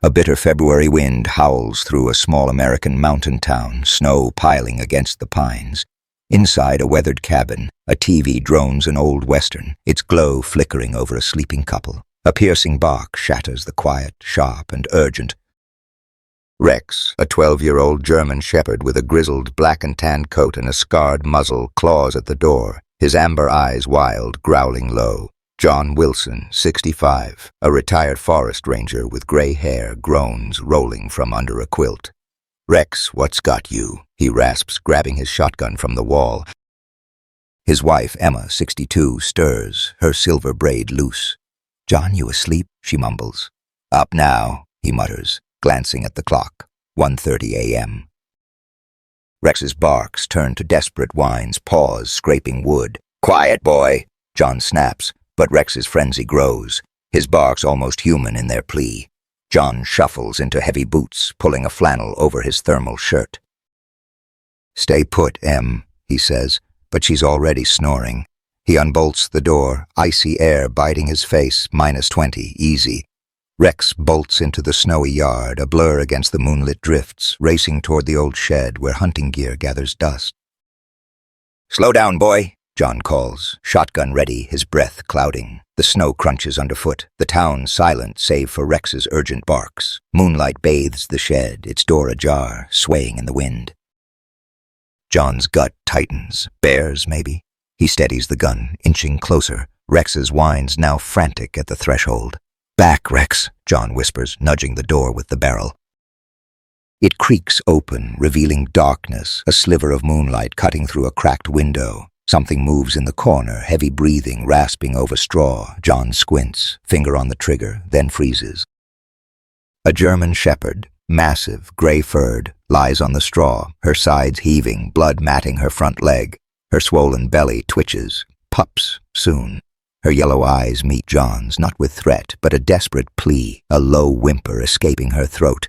A bitter February wind howls through a small American mountain town, snow piling against the pines. Inside a weathered cabin, a TV drones an old western, its glow flickering over a sleeping couple. A piercing bark shatters the quiet, sharp and urgent. Rex, a 12-year-old German shepherd with a grizzled black and tan coat and a scarred muzzle, claws at the door, his amber eyes wild, growling low. John Wilson, 65, a retired forest ranger with gray hair, groans rolling from under a quilt. "Rex, what's got you?" he rasps, grabbing his shotgun from the wall. His wife, Emma, 62, stirs, her silver braid loose. "John, you asleep?" she mumbles. "Up now," he mutters, glancing at the clock. 1:30 a.m. Rex's barks turn to desperate whines, paws scraping wood. "Quiet, boy," John snaps, but Rex's frenzy grows, his barks almost human in their plea. John shuffles into heavy boots, pulling a flannel over his thermal shirt. "Stay put, Em," he says, but she's already snoring. He unbolts the door, icy air biting his face, -20, easy. Rex bolts into the snowy yard, a blur against the moonlit drifts, racing toward the old shed where hunting gear gathers dust. "Slow down, boy," John calls, shotgun ready, his breath clouding. The snow crunches underfoot, the town silent save for Rex's urgent barks. Moonlight bathes the shed, its door ajar, swaying in the wind. John's gut tightens. Bears, maybe? He steadies the gun, inching closer, Rex's whines now frantic at the threshold. "Back, Rex," John whispers, nudging the door with the barrel. It creaks open, revealing darkness, a sliver of moonlight cutting through a cracked window. Something moves in the corner, heavy breathing, rasping over straw. John squints, finger on the trigger, then freezes. A German shepherd, massive, gray-furred, lies on the straw, her sides heaving, blood matting her front leg. Her swollen belly twitches. Pups, soon. Her yellow eyes meet John's, not with threat, but a desperate plea, a low whimper escaping her throat.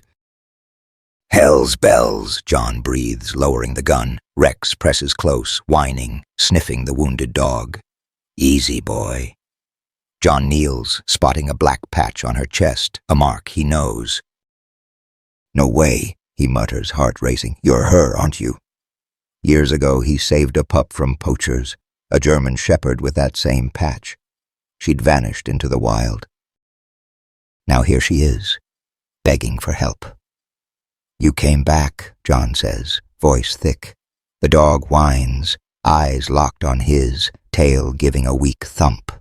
"Hell's bells," John breathes, lowering the gun. Rex presses close, whining, sniffing the wounded dog. "Easy, boy." John kneels, spotting a black patch on her chest, a mark he knows. "No way," he mutters, heart racing. "You're her, aren't you?" Years ago he saved a pup from poachers, a German shepherd with that same patch. She'd vanished into the wild. Now here she is, begging for help. "You came back," John says, voice thick. The dog whines, eyes locked on his, tail giving a weak thump.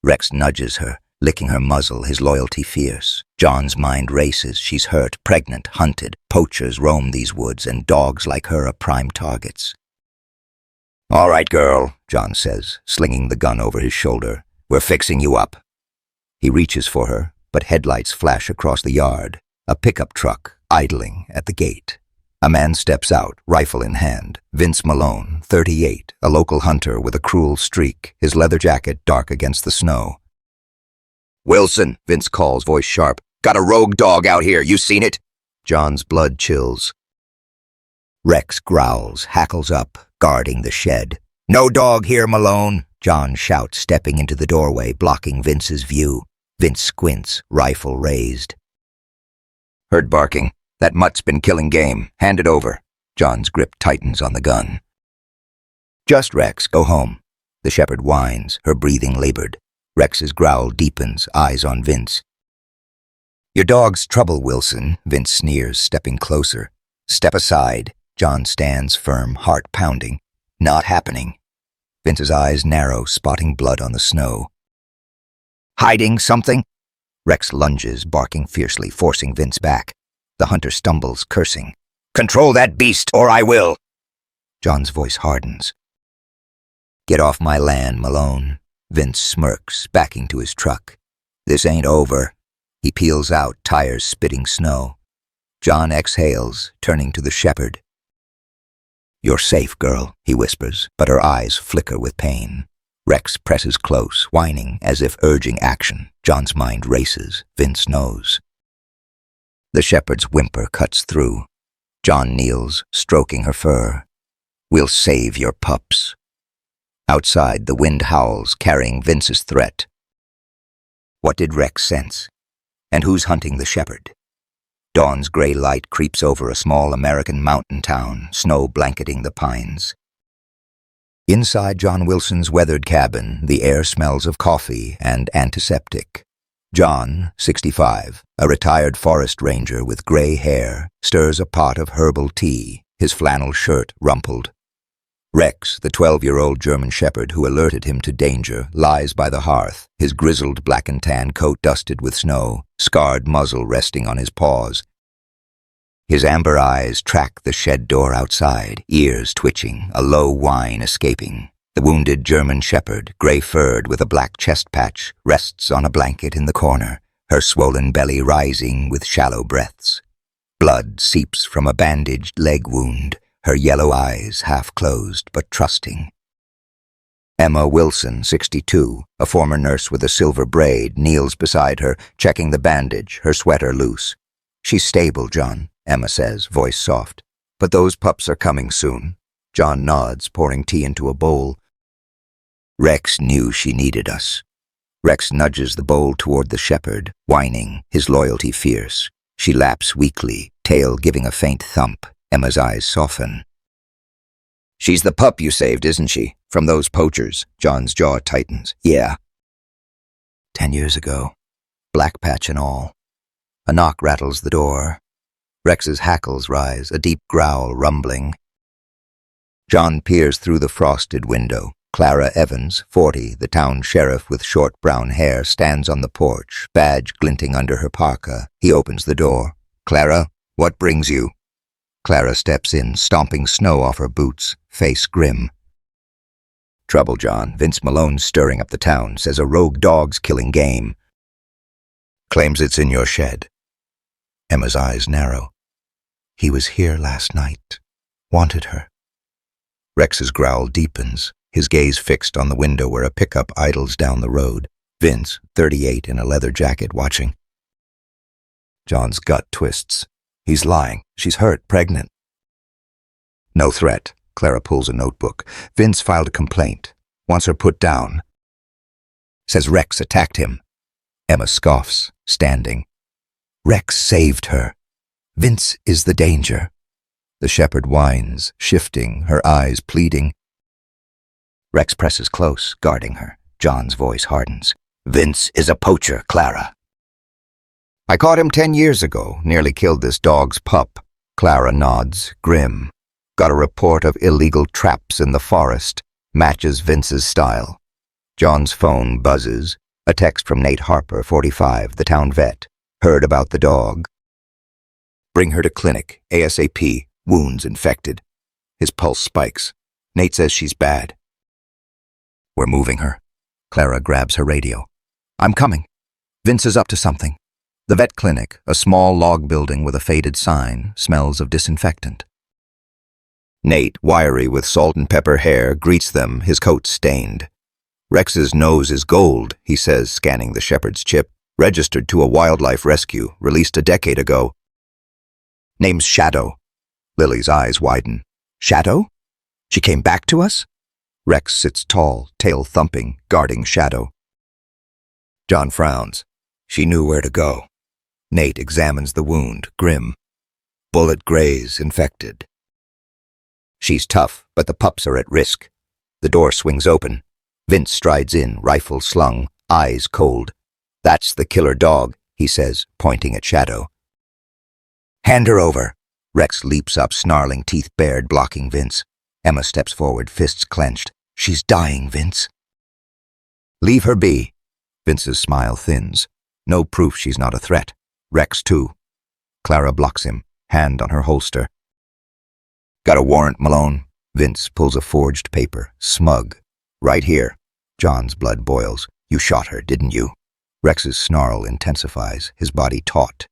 Rex nudges her, licking her muzzle, his loyalty fierce. John's mind races. She's hurt, pregnant, hunted. Poachers roam these woods, and dogs like her are prime targets. "All right, girl," John says, slinging the gun over his shoulder. "We're fixing you up." He reaches for her, but headlights flash across the yard. A pickup truck, idling at the gate. A man steps out, rifle in hand. Vince Malone, 38, a local hunter with a cruel streak, his leather jacket dark against the snow. "Wilson," Vince calls, voice sharp. "Got a rogue dog out here, you seen it?" John's blood chills. Rex growls, hackles up, guarding the shed. "No dog here, Malone," John shouts, stepping into the doorway, blocking Vince's view. Vince squints, rifle raised. "Heard barking. That mutt's been killing game. Hand it over." John's grip tightens on the gun. "Just Rex, go home." The shepherd whines, her breathing labored. Rex's growl deepens, eyes on Vince. "Your dog's trouble, Wilson," Vince sneers, stepping closer. "Step aside." John stands firm, heart pounding. "Not happening." Vince's eyes narrow, spotting blood on the snow. "Hiding something?" Rex lunges, barking fiercely, forcing Vince back. The hunter stumbles, cursing. "Control that beast, or I will!" John's voice hardens. "Get off my land, Malone." Vince smirks, backing to his truck. "This ain't over." He peels out, tires spitting snow. John exhales, turning to the shepherd. "You're safe, girl," he whispers, but her eyes flicker with pain. Rex presses close, whining as if urging action. John's mind races. Vince knows. The shepherd's whimper cuts through. John kneels, stroking her fur. "We'll save your pups." Outside, the wind howls, carrying Vince's threat. What did Rex sense? And who's hunting the shepherd? Dawn's gray light creeps over a small American mountain town, snow blanketing the pines. Inside John Wilson's weathered cabin, the air smells of coffee and antiseptic. John, 65, a retired forest ranger with gray hair, stirs a pot of herbal tea, his flannel shirt rumpled. Rex, the 12-year-old German shepherd who alerted him to danger, lies by the hearth, his grizzled black and tan coat dusted with snow, scarred muzzle resting on his paws. His amber eyes track the shed door outside, ears twitching, a low whine escaping. The wounded German shepherd, gray-furred with a black chest patch, rests on a blanket in the corner, her swollen belly rising with shallow breaths. Blood seeps from a bandaged leg wound, her yellow eyes half-closed but trusting. Emma Wilson, 62, a former nurse with a silver braid, kneels beside her, checking the bandage, her sweater loose. "She's stable, John," Emma says, voice soft. "But those pups are coming soon." John nods, pouring tea into a bowl. "Rex knew she needed us." Rex nudges the bowl toward the shepherd, whining, his loyalty fierce. She laps weakly, tail giving a faint thump. Emma's eyes soften. "She's the pup you saved, isn't she? From those poachers." John's jaw tightens. "Yeah." 10 years ago. Black patch and all. A knock rattles the door. Rex's hackles rise, a deep growl rumbling. John peers through the frosted window. Clara Evans, 40, the town sheriff with short brown hair, stands on the porch, badge glinting under her parka. He opens the door. "Clara, what brings you?" Clara steps in, stomping snow off her boots, face grim. "Trouble, John. Vince Malone's stirring up the town, says a rogue dog's killing game. Claims it's in your shed." Emma's eyes narrow. "He was here last night. Wanted her." Rex's growl deepens, his gaze fixed on the window where a pickup idles down the road. Vince, 38, in a leather jacket, watching. John's gut twists. He's lying. She's hurt, pregnant. "No threat." Clara pulls a notebook. "Vince filed a complaint. Wants her put down. Says Rex attacked him." Emma scoffs, standing. "Rex saved her. Vince is the danger." The shepherd whines, shifting, her eyes pleading. Rex presses close, guarding her. John's voice hardens. "Vince is a poacher, Clara. I caught him 10 years ago, nearly killed this dog's pup." Clara nods, grim. "Got a report of illegal traps in the forest. Matches Vince's style." John's phone buzzes. A text from Nate Harper, 45, the town vet. "Heard about the dog. Bring her to clinic, ASAP. Wounds infected." His pulse spikes. Nate says she's bad. "We're moving her." Clara grabs her radio. "I'm coming. Vince is up to something." The vet clinic, a small log building with a faded sign, smells of disinfectant. Nate, wiry with salt and pepper hair, greets them, his coat stained. "Rex's nose is gold," he says, scanning the shepherd's chip. "Registered to a wildlife rescue, released a decade ago. Name's Shadow." Lily's eyes widen. "Shadow? She came back to us?" Rex sits tall, tail thumping, guarding Shadow. John frowns. "She knew where to go." Nate examines the wound, grim. Bullet graze, infected. "She's tough, but the pups are at risk." The door swings open. Vince strides in, rifle slung, eyes cold. "That's the killer dog," he says, pointing at Shadow. "Hand her over." Rex leaps up, snarling, teeth bared, blocking Vince. Emma steps forward, fists clenched. "She's dying, Vince." "Leave her be." Vince's smile thins. No proof she's not a threat. Rex, too. Clara blocks him, hand on her holster. "Got a warrant, Malone?" Vince pulls a forged paper, smug. "Right here." John's blood boils. "You shot her, didn't you?" Rex's snarl intensifies, his body taut.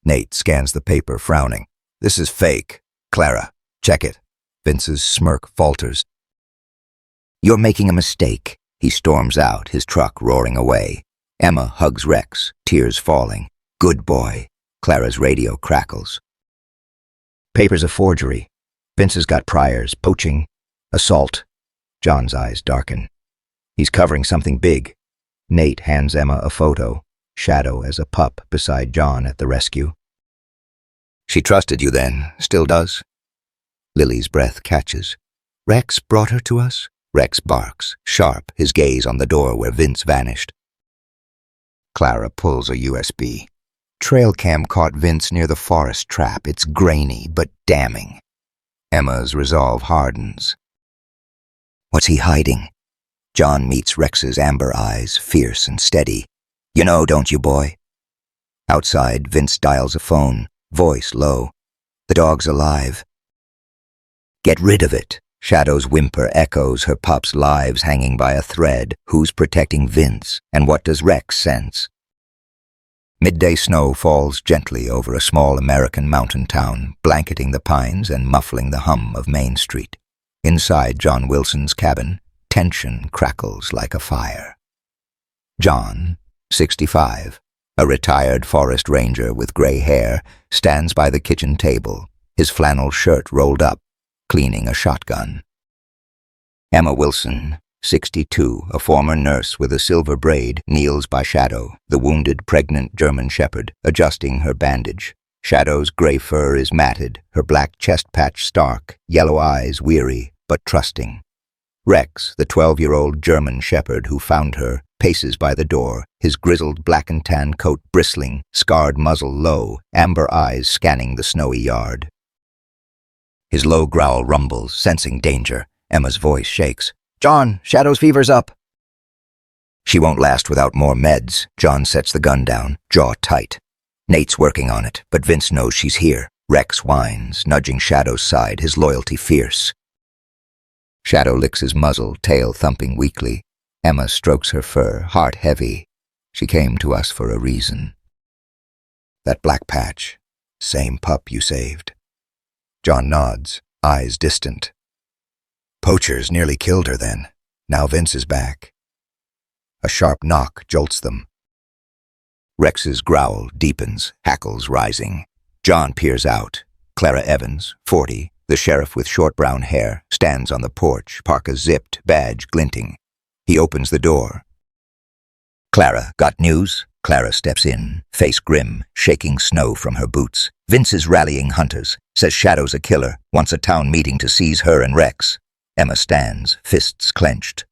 Nate scans the paper, frowning. "This is fake." "Clara, check it." Vince's smirk falters. "You're making a mistake." He storms out, his truck roaring away. Emma hugs Rex, tears falling. "Good boy." Clara's radio crackles. "Paper's a forgery. Vince has got priors, poaching, assault." John's eyes darken. "He's covering something big." Nate hands Emma a photo. Shadow as a pup beside John at the rescue. She trusted you then, still does. Lily's breath catches. Rex brought her to us? Rex barks, sharp, his gaze on the door where Vince vanished. Clara pulls a USB. Trail cam caught Vince near the forest trap. It's grainy, but damning. Emma's resolve hardens. What's he hiding? John meets Rex's amber eyes, fierce and steady. You know, don't you, boy? Outside, Vince dials a phone, voice low. The dog's alive. Get rid of it. Shadow's whimper echoes her pup's lives hanging by a thread. Who's protecting Vince, and what does Rex sense? Midday snow falls gently over a small American mountain town, blanketing the pines and muffling the hum of Main Street. Inside John Wilson's cabin, tension crackles like a fire. John, 65, a retired forest ranger with gray hair, stands by the kitchen table, his flannel shirt rolled up, cleaning a shotgun. Emma Wilson, 62, a former nurse with a silver braid, kneels by Shadow, the wounded pregnant German shepherd, adjusting her bandage. Shadow's gray fur is matted, her black chest patch stark, yellow eyes weary but trusting. Rex, the 12-year-old German shepherd who found her, paces by the door, his grizzled black and tan coat bristling, scarred muzzle low, amber eyes scanning the snowy yard. His low growl rumbles, sensing danger. Emma's voice shakes. John, Shadow's fever's up. She won't last without more meds. John sets the gun down, jaw tight. Nate's working on it, but Vince knows she's here. Rex whines, nudging Shadow's side, his loyalty fierce. Shadow licks his muzzle, tail thumping weakly. Emma strokes her fur, heart heavy. She came to us for a reason. That black patch, same pup you saved. John nods, eyes distant. Poachers nearly killed her then. Now Vince is back. A sharp knock jolts them. Rex's growl deepens, hackles rising. John peers out. Clara Evans, 40, the sheriff with short brown hair, stands on the porch, parka zipped, badge glinting. He opens the door. Clara, got news? Clara steps in, face grim, shaking snow from her boots. Vince is rallying hunters, says Shadow's a killer, wants a town meeting to seize her and Rex. Emma stands, fists clenched.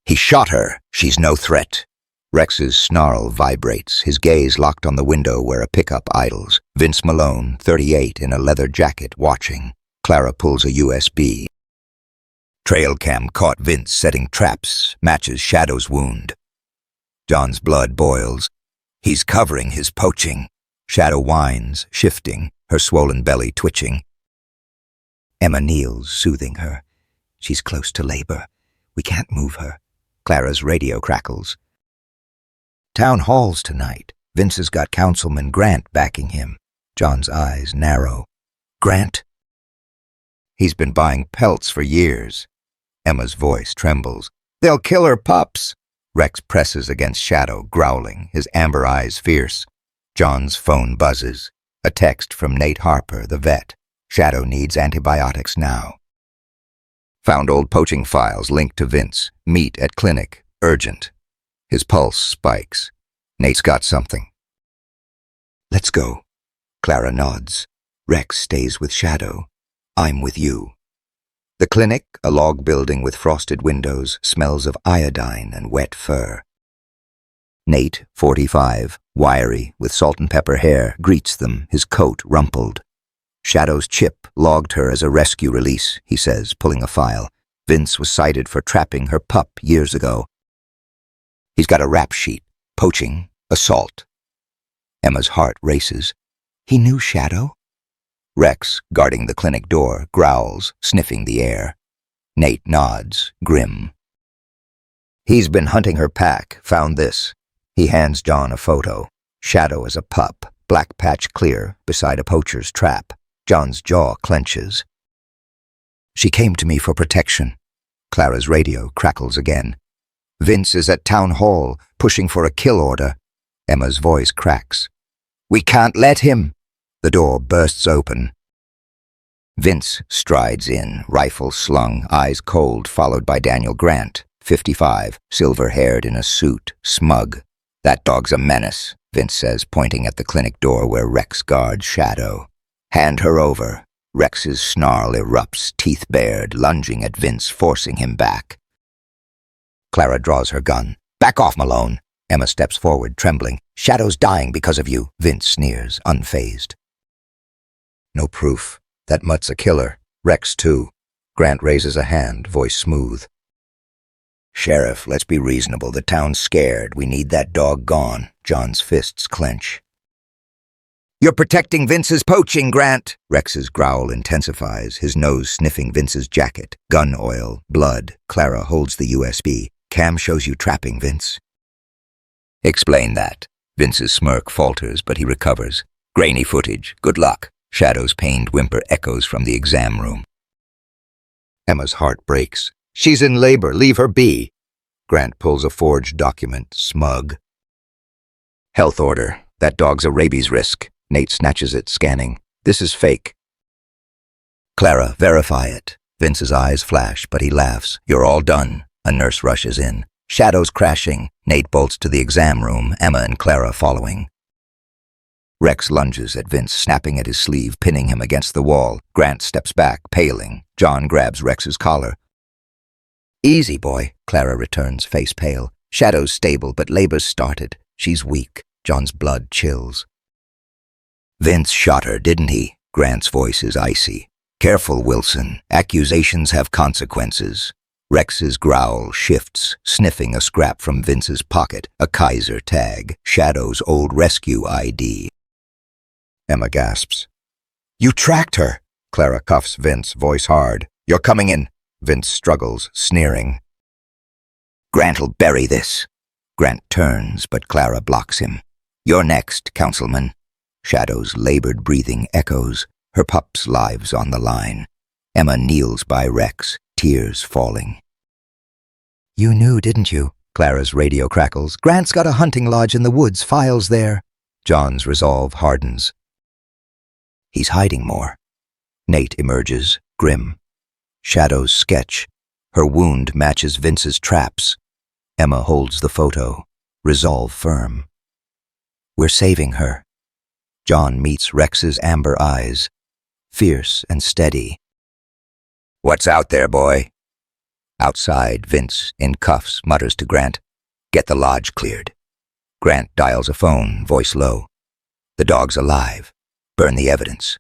He shot her. She's no threat. Rex's snarl vibrates, his gaze locked on the window where a pickup idles. Vince Malone, 38, in a leather jacket, watching. Clara pulls a USB. Trail cam caught Vince setting traps, matches Shadow's wound. John's blood boils. He's covering his poaching. Shadow whines, shifting, her swollen belly twitching. Emma kneels, soothing her. She's close to labor. We can't move her. Clara's radio crackles. Town hall's tonight. Vince has got Councilman Grant backing him. John's eyes narrow. Grant? He's been buying pelts for years. Emma's voice trembles. They'll kill her pups. Rex presses against Shadow, growling, his amber eyes fierce. John's phone buzzes. A text from Nate Harper, the vet. Shadow needs antibiotics now. Found old poaching files linked to Vince. Meet at clinic. Urgent. His pulse spikes. Nate's got something. Let's go. Clara nods. Rex stays with Shadow. I'm with you. The clinic, a log building with frosted windows, smells of iodine and wet fur. Nate, 45, wiry, with salt and pepper hair, greets them, his coat rumpled. Shadow's chip logged her as a rescue release, he says, pulling a file. Vince was cited for trapping her pup years ago. He's got a rap sheet. Poaching, assault. Emma's heart races. He knew Shadow? Rex, guarding the clinic door, growls, sniffing the air. Nate nods, grim. He's been hunting her pack, found this. He hands John a photo. Shadow as a pup, black patch clear, beside a poacher's trap. John's jaw clenches. She came to me for protection. Clara's radio crackles again. Vince is at town hall, pushing for a kill order. Emma's voice cracks. We can't let him. The door bursts open. Vince strides in, rifle slung, eyes cold, followed by Daniel Grant, 55, silver-haired in a suit, smug. That dog's a menace, Vince says, pointing at the clinic door where Rex guards Shadow. Hand her over. Rex's snarl erupts, teeth bared, lunging at Vince, forcing him back. Clara draws her gun. Back off, Malone. Emma steps forward, trembling. Shadow's dying because of you, Vince sneers, unfazed. No proof. That mutt's a killer. Rex, too. Grant raises a hand, voice smooth. Sheriff, let's be reasonable. The town's scared. We need that dog gone. John's fists clench. You're protecting Vince's poaching, Grant! Rex's growl intensifies, his nose sniffing Vince's jacket. Gun oil, blood. Clara holds the USB. Cam shows you trapping, Vince. Explain that. Vince's smirk falters, but he recovers. Grainy footage. Good luck. Shadow's pained whimper echoes from the exam room. Emma's heart breaks. She's in labor. Leave her be. Grant pulls a forged document, smug. Health order. That dog's a rabies risk. Nate snatches it, scanning. This is fake. Clara, verify it. Vince's eyes flash, but he laughs. You're all done. A nurse rushes in. Shadow's crashing. Nate bolts to the exam room, Emma and Clara following. Rex lunges at Vince, snapping at his sleeve, pinning him against the wall. Grant steps back, paling. John grabs Rex's collar. Easy, boy, Clara returns, face pale. Shadow's stable, but labor's started. She's weak. John's blood chills. Vince shot her, didn't he? Grant's voice is icy. Careful, Wilson. Accusations have consequences. Rex's growl shifts, sniffing a scrap from Vince's pocket, a Kaiser tag, Shadow's old rescue ID. Emma gasps. You tracked her! Clara cuffs Vince, voice hard. You're coming in. Vince struggles, sneering. Grant'll bury this. Grant turns, but Clara blocks him. You're next, Councilman. Shadow's labored breathing echoes, her pups' lives on the line. Emma kneels by Rex, tears falling. You knew, didn't you? Clara's radio crackles. Grant's got a hunting lodge in the woods, files there. John's resolve hardens. He's hiding more. Nate emerges, grim. Shadow's sketch. Her wound matches Vince's traps. Emma holds the photo, resolve firm. We're saving her. John meets Rex's amber eyes, fierce and steady. What's out there, boy? Outside, Vince, in cuffs, mutters to Grant, Get the lodge cleared. Grant dials a phone, voice low. The dog's alive. Burn the evidence.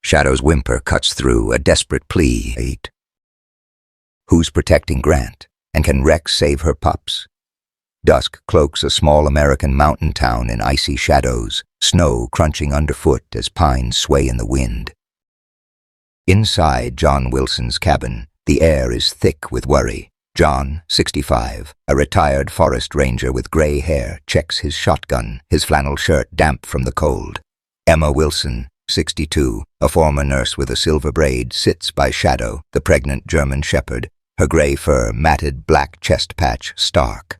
Shadow's whimper cuts through, a desperate plea. 8. Who's protecting Grant? And can Rex save her pups? Dusk cloaks a small American mountain town in icy shadows, snow crunching underfoot as pines sway in the wind. Inside John Wilson's cabin, the air is thick with worry. John, 65, a retired forest ranger with gray hair, checks his shotgun, his flannel shirt damp from the cold. Emma Wilson, 62, a former nurse with a silver braid, sits by Shadow, the pregnant German shepherd, her gray fur matted black chest patch stark.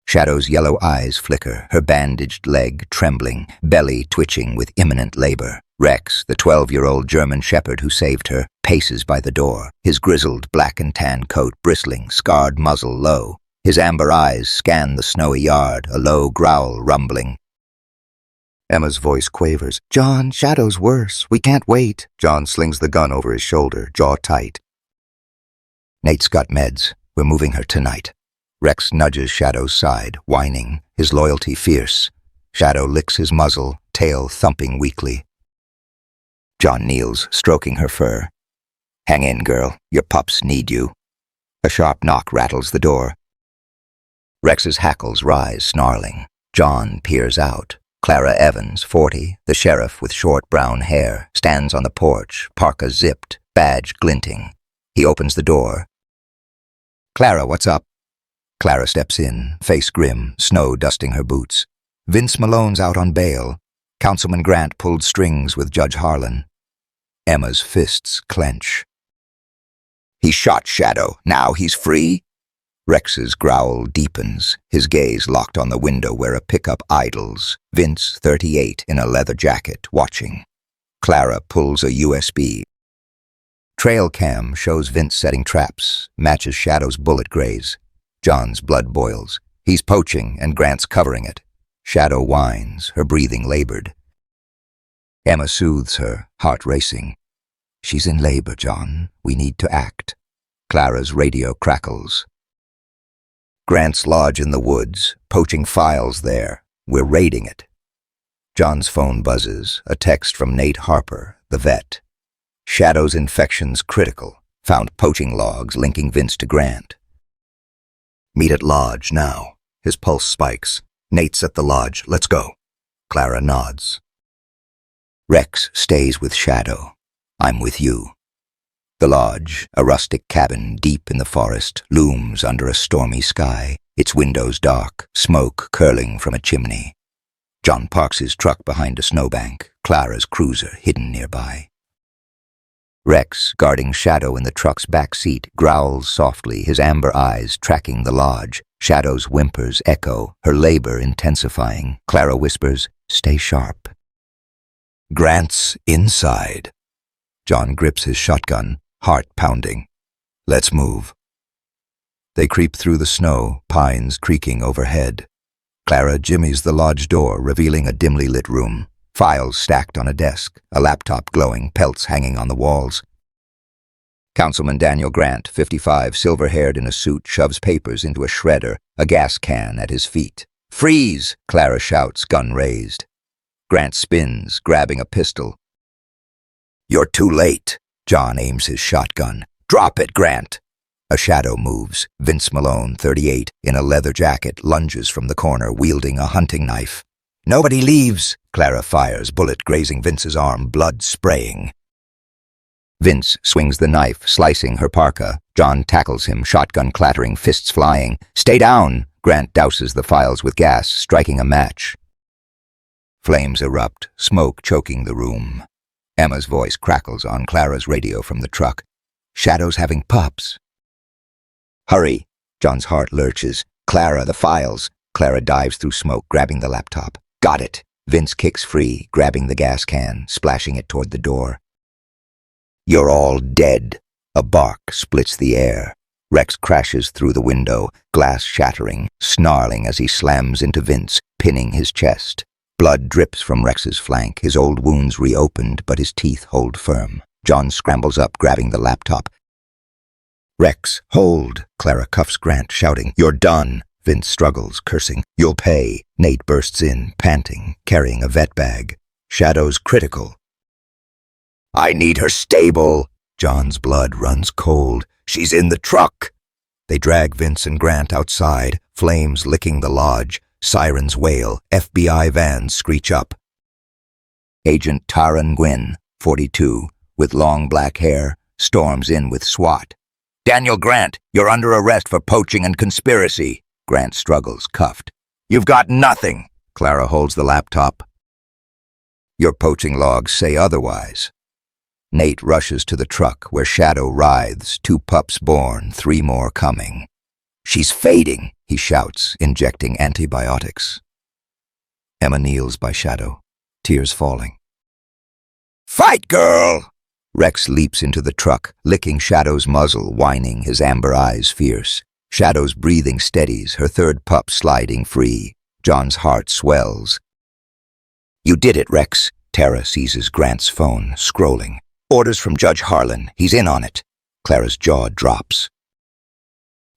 Shadow's yellow eyes flicker, her bandaged leg trembling, belly twitching with imminent labor. Rex, the 12-year-old German shepherd who saved her, paces by the door, his grizzled black and tan coat bristling, scarred muzzle low. His amber eyes scan the snowy yard, a low growl rumbling. Emma's voice quavers. John, Shadow's worse. We can't wait. John slings the gun over his shoulder, jaw tight. Nate's got meds. We're moving her tonight. Rex nudges Shadow's side, whining, his loyalty fierce. Shadow licks his muzzle, tail thumping weakly. John kneels, stroking her fur. Hang in, girl. Your pups need you. A sharp knock rattles the door. Rex's hackles rise, snarling. John peers out. Clara Evans, 40, the sheriff with short brown hair, stands on the porch, parka zipped, badge glinting. He opens the door. Clara, what's up? Clara steps in, face grim, snow dusting her boots. Vince Malone's out on bail. Councilman Grant pulled strings with Judge Harlan. Emma's fists clench. He shot Shadow. Now he's free? Rex's growl deepens, his gaze locked on the window where a pickup idles. Vince, 38, in a leather jacket, watching. Clara pulls a USB. Trail cam shows Vince setting traps, matches Shadow's bullet graze. John's blood boils. He's poaching, and Grant's covering it. Shadow whines, her breathing labored. Emma soothes her, heart racing. She's in labor, John. We need to act. Clara's radio crackles. Grant's lodge in the woods, poaching files there. We're raiding it. John's phone buzzes, a text from Nate Harper, the vet. Shadow's infection's critical. Found poaching logs linking Vince to Grant. Meet at lodge now. His pulse spikes. Nate's at the lodge. Let's go. Clara nods. Rex stays with Shadow. I'm with you. The lodge, a rustic cabin deep in the forest, looms under a stormy sky, its windows dark, smoke curling from a chimney. John parks his truck behind a snowbank, Clara's cruiser hidden nearby. Rex, guarding Shadow in the truck's back seat, growls softly, his amber eyes tracking the lodge. Shadow's whimpers echo, her labor intensifying. Clara whispers, "Stay sharp." Grant's inside. John grips his shotgun, heart pounding. Let's move. They creep through the snow, pines creaking overhead. Clara jimmies the lodge door, revealing a dimly lit room. Files stacked on a desk, a laptop glowing, pelts hanging on the walls. Councilman Daniel Grant, 55, silver-haired in a suit, shoves papers into a shredder, a gas can at his feet. "Freeze!" Clara shouts, gun raised. Grant spins, grabbing a pistol. "You're too late." John aims his shotgun. "Drop it, Grant." A shadow moves. Vince Malone, 38, in a leather jacket, lunges from the corner, wielding a hunting knife. "Nobody leaves." Clara fires, bullet grazing Vince's arm, blood spraying. Vince swings the knife, slicing her parka. John tackles him, shotgun clattering, fists flying. "Stay down!" Grant douses the files with gas, striking a match. Flames erupt, smoke choking the room. Emma's voice crackles on Clara's radio from the truck. "Shadow's having pups." "Hurry!" John's heart lurches. "Clara, the files." Clara dives through smoke, grabbing the laptop. "Got it." Vince kicks free, grabbing the gas can, splashing it toward the door. "You're all dead." A bark splits the air. Rex crashes through the window, glass shattering, snarling as he slams into Vince, pinning his chest. Blood drips from Rex's flank, his old wounds reopened, but his teeth hold firm. John scrambles up, grabbing the laptop. "Rex, hold!" Clara cuffs Grant, shouting, "You're done!" Vince struggles, cursing, "You'll pay!" Nate bursts in, panting, carrying a vet bag. Shadow's critical. "I need her stable!" John's blood runs cold. "She's in the truck!" They drag Vince and Grant outside, flames licking the lodge. Sirens wail, FBI vans screech up. Agent Taran Gwynn, 42, with long black hair, storms in with SWAT. "Daniel Grant, you're under arrest for poaching and conspiracy." Grant struggles, cuffed. "You've got nothing." Clara holds the laptop. "Your poaching logs say otherwise." Nate rushes to the truck where Shadow writhes, 2 pups born, 3 more coming. "She's fading," he shouts, injecting antibiotics. Emma kneels by Shadow, tears falling. "Fight, girl!" Rex leaps into the truck, licking Shadow's muzzle, whining, his amber eyes fierce. Shadow's breathing steadies, her 3rd pup sliding free. John's heart swells. "You did it, Rex." Tara seizes Grant's phone, scrolling. "Orders from Judge Harlan. He's in on it." Clara's jaw drops.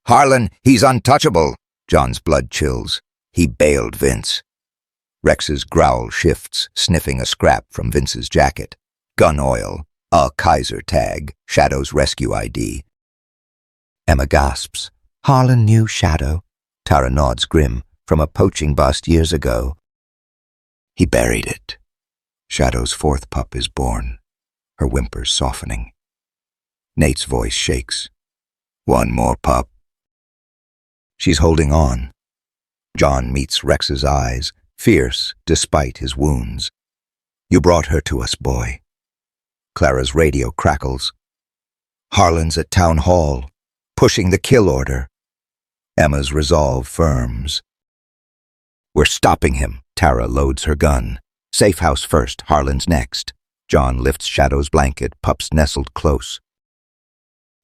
"Harlan, he's untouchable." John's blood chills. "He bailed Vince." Rex's growl shifts, sniffing a scrap from Vince's jacket. Gun oil, a Kaiser tag, Shadow's rescue ID. Emma gasps. "Harlan knew Shadow." Tara nods grim. "From a poaching bust years ago." "He buried it." Shadow's 4th pup is born, her whimpers softening. Nate's voice shakes. "One more pup." She's holding on. John meets Rex's eyes, fierce despite his wounds. "You brought her to us, boy." Clara's radio crackles. "Harlan's at town hall, pushing the kill order." Emma's resolve firms. "We're stopping him." Tara loads her gun. "Safe house first, Harlan's next." John lifts Shadow's blanket, pups nestled close.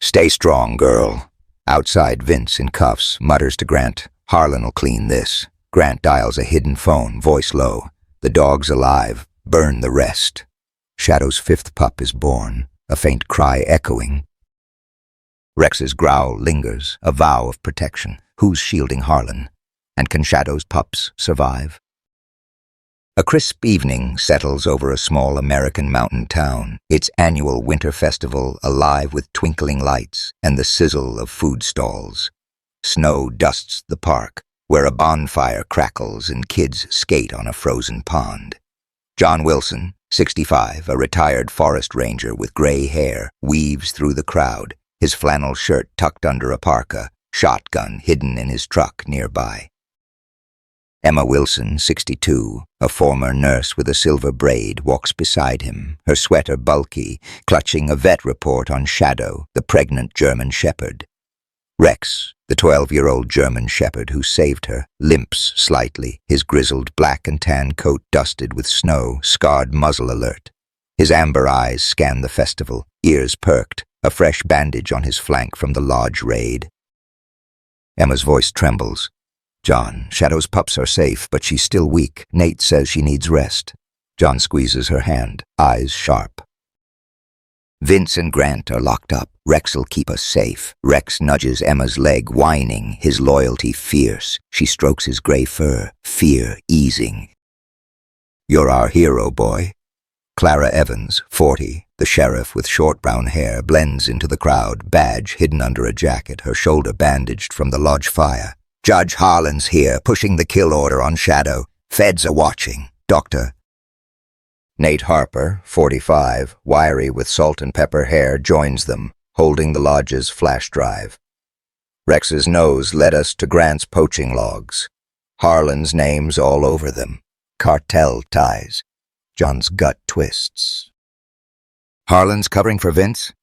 "Stay strong, girl." Outside, Vince, in cuffs, mutters to Grant, Harlan'll clean this. Grant dials a hidden phone, voice low. The dog's alive. Burn the rest. Shadow's fifth pup is born, a faint cry echoing. Rex's growl lingers, a vow of protection. Who's shielding Harlan? And can Shadow's pups survive? A crisp evening settles over a small American mountain town, its annual winter festival alive with twinkling lights and the sizzle of food stalls. Snow dusts the park, where a bonfire crackles and kids skate on a frozen pond. John Wilson, 65, a retired forest ranger with gray hair, weaves through the crowd, his flannel shirt tucked under a parka, shotgun hidden in his truck nearby. Emma Wilson, 62, a former nurse with a silver braid, walks beside him, her sweater bulky, clutching a vet report on Shadow, the pregnant German shepherd. Rex, the 12-year-old German shepherd who saved her, limps slightly, his grizzled black and tan coat dusted with snow, scarred muzzle alert. His amber eyes scan the festival, ears perked, a fresh bandage on his flank from the lodge raid. Emma's voice trembles. John, Shadow's pups are safe, but she's still weak. Nate says she needs rest. John squeezes her hand, eyes sharp. Vince and Grant are locked up. Rex'll keep us safe. Rex nudges Emma's leg, whining, his loyalty fierce. She strokes his gray fur, fear easing. You're our hero, boy. Clara Evans, 40, the sheriff with short brown hair, blends into the crowd, badge hidden under a jacket, her shoulder bandaged from the lodge fire. Judge Harlan's here, pushing the kill order on Shadow. Feds are watching. Doctor. Nate Harper, 45, wiry with salt and pepper hair, joins them, holding the lodge's flash drive. Rex's nose led us to Grant's poaching logs. Harlan's name's all over them. Cartel ties. John's gut twists. Harlan's covering for Vince?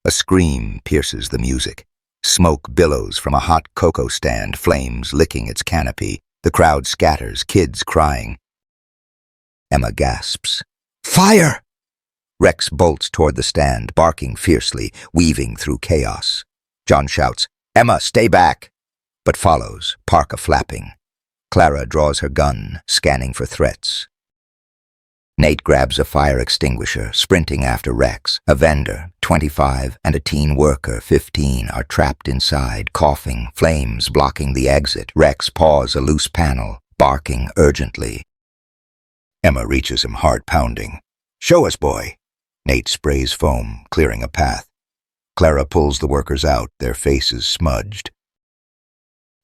A scream pierces the music. Smoke billows from a hot cocoa stand, flames licking its canopy. The crowd scatters, kids crying. Emma gasps. Fire! Rex bolts toward the stand, barking fiercely, weaving through chaos. John shouts, Emma, stay back! But follows, parka flapping. Clara draws her gun, scanning for threats. Nate grabs a fire extinguisher, sprinting after Rex. A vendor, 25, and a teen worker, 15, are trapped inside, coughing, flames blocking the exit. Rex paws a loose panel, barking urgently. Emma reaches him, heart pounding. Show us, boy. Nate sprays foam, clearing a path. Clara pulls the workers out, their faces smudged.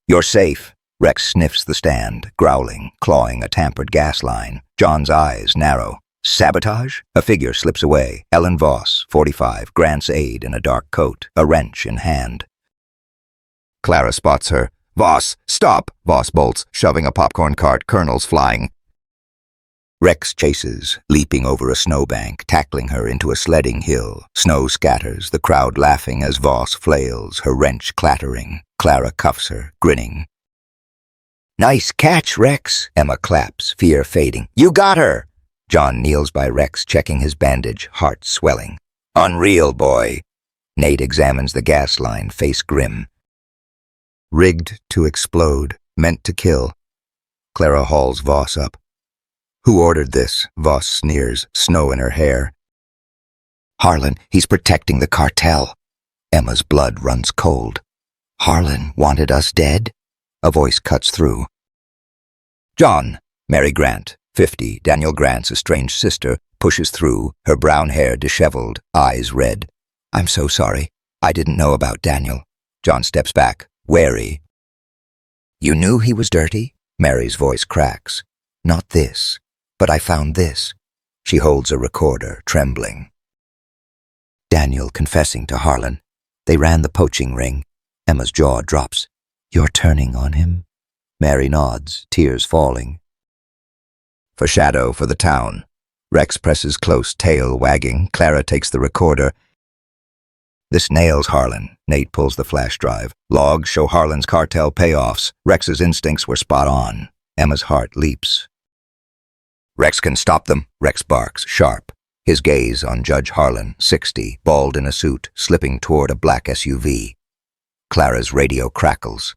You're safe. Rex sniffs the stand, growling, clawing a tampered gas line. John's eyes narrow. Sabotage? A figure slips away. Ellen Voss, 45, Grant's aide in a dark coat, a wrench in hand. Clara spots her. Voss, stop! Voss bolts, shoving a popcorn cart, kernels flying. Rex chases, leaping over a snowbank, tackling her into a sledding hill. Snow scatters, the crowd laughing as Voss flails, her wrench clattering. Clara cuffs her, grinning. Nice catch, Rex. Emma claps, fear fading. You got her! John kneels by Rex, checking his bandage, heart swelling. Unreal, boy. Nate examines the gas line, face grim. Rigged to explode, meant to kill. Clara hauls Voss up. Who ordered this? Voss sneers, snow in her hair. Harlan, he's protecting the cartel. Emma's blood runs cold. Harlan wanted us dead? A voice cuts through. John, Mary Grant, 50, Daniel Grant's estranged sister, pushes through, her brown hair disheveled, eyes red. I'm so sorry. I didn't know about Daniel. John steps back, wary. You knew he was dirty? Mary's voice cracks. Not this, but I found this. She holds a recorder, trembling. Daniel confessing to Harlan. They ran the poaching ring. Emma's jaw drops. You're turning on him? Mary nods, tears falling. For Shadow, for the town. Rex presses close, tail wagging. Clara takes the recorder. This nails Harlan. Nate pulls the flash drive. Logs show Harlan's cartel payoffs. Rex's instincts were spot on. Emma's heart leaps. Rex can stop them, Rex barks, sharp. His gaze on Judge Harlan, 60, bald in a suit, slipping toward a black SUV. Clara's radio crackles.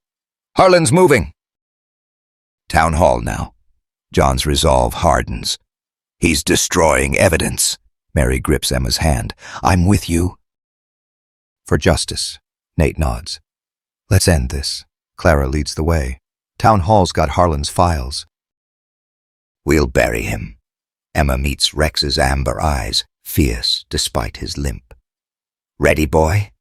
Harlan's moving! Town hall now. John's resolve hardens. He's destroying evidence. Mary grips Emma's hand. I'm with you. For justice. Nate nods. Let's end this. Clara leads the way. Town hall's got Harlan's files. We'll bury him. Emma meets Rex's amber eyes, fierce despite his limp. Ready, boy?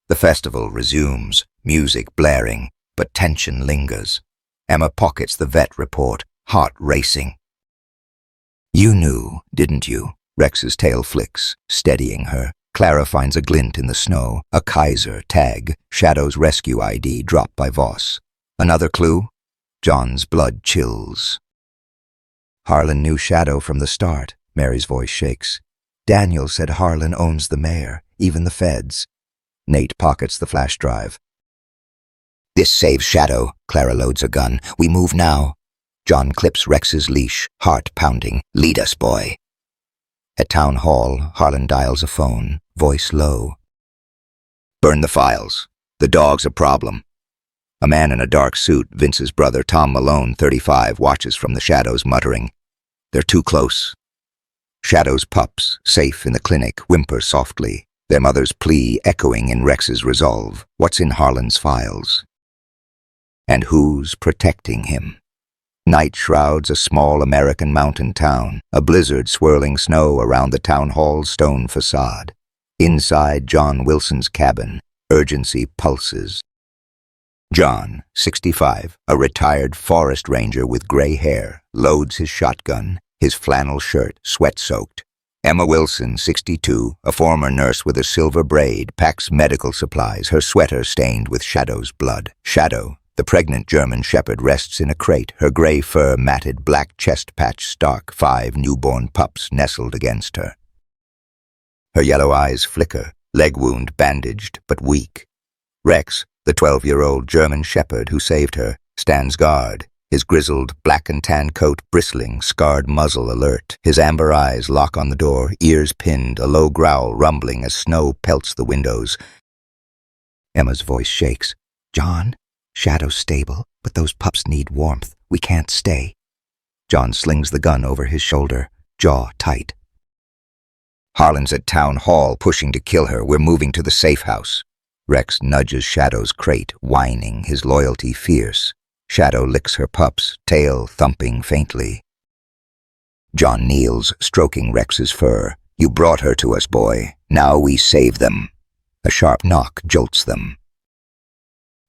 The festival resumes, music blaring, but tension lingers. Emma pockets the vet report, heart racing. You knew, didn't you? Rex's tail flicks, steadying her. Clara finds a glint in the snow, a Kaiser tag, Shadow's rescue ID dropped by Voss. Another clue? John's blood chills. Harlan knew Shadow from the start, Mary's voice shakes. Daniel said Harlan owns the mayor, even the feds. Nate pockets the flash drive. This saves Shadow. Clara loads a gun. We move now. John clips Rex's leash, heart pounding. Lead us, boy. At town hall, Harlan dials a phone, voice low. Burn the files. The dog's a problem. A man in a dark suit, Vince's brother, Tom Malone, 35, watches from the shadows, muttering. They're too close. Shadow's pups, safe in the clinic, whimper softly, their mother's plea echoing in Rex's resolve. What's in Harlan's files? And who's protecting him? Night shrouds a small American mountain town, a blizzard swirling snow around the town hall's stone facade. Inside John Wilson's cabin, urgency pulses. John, 65, a retired forest ranger with gray hair, loads his shotgun, his flannel shirt sweat-soaked. Emma Wilson, 62, a former nurse with a silver braid, packs medical supplies, her sweater stained with Shadow's blood. Shadow, the pregnant German shepherd, rests in a crate, her gray fur matted, black chest patch stark, 5 newborn pups nestled against her. Her yellow eyes flicker, leg wound bandaged but weak. Rex, the 12-year-old German shepherd who saved her, stands guard, his grizzled black and tan coat bristling, scarred muzzle alert. His amber eyes lock on the door, ears pinned, a low growl rumbling as snow pelts the windows. Emma's voice shakes. John, Shadow's stable, but those pups need warmth. We can't stay. John slings the gun over his shoulder, jaw tight. Harlan's at town hall, pushing to kill her. We're moving to the safe house. Rex nudges Shadow's crate, whining, his loyalty fierce. Shadow licks her pups, tail thumping faintly. John kneels, stroking Rex's fur. You brought her to us, boy. Now we save them. A sharp knock jolts them.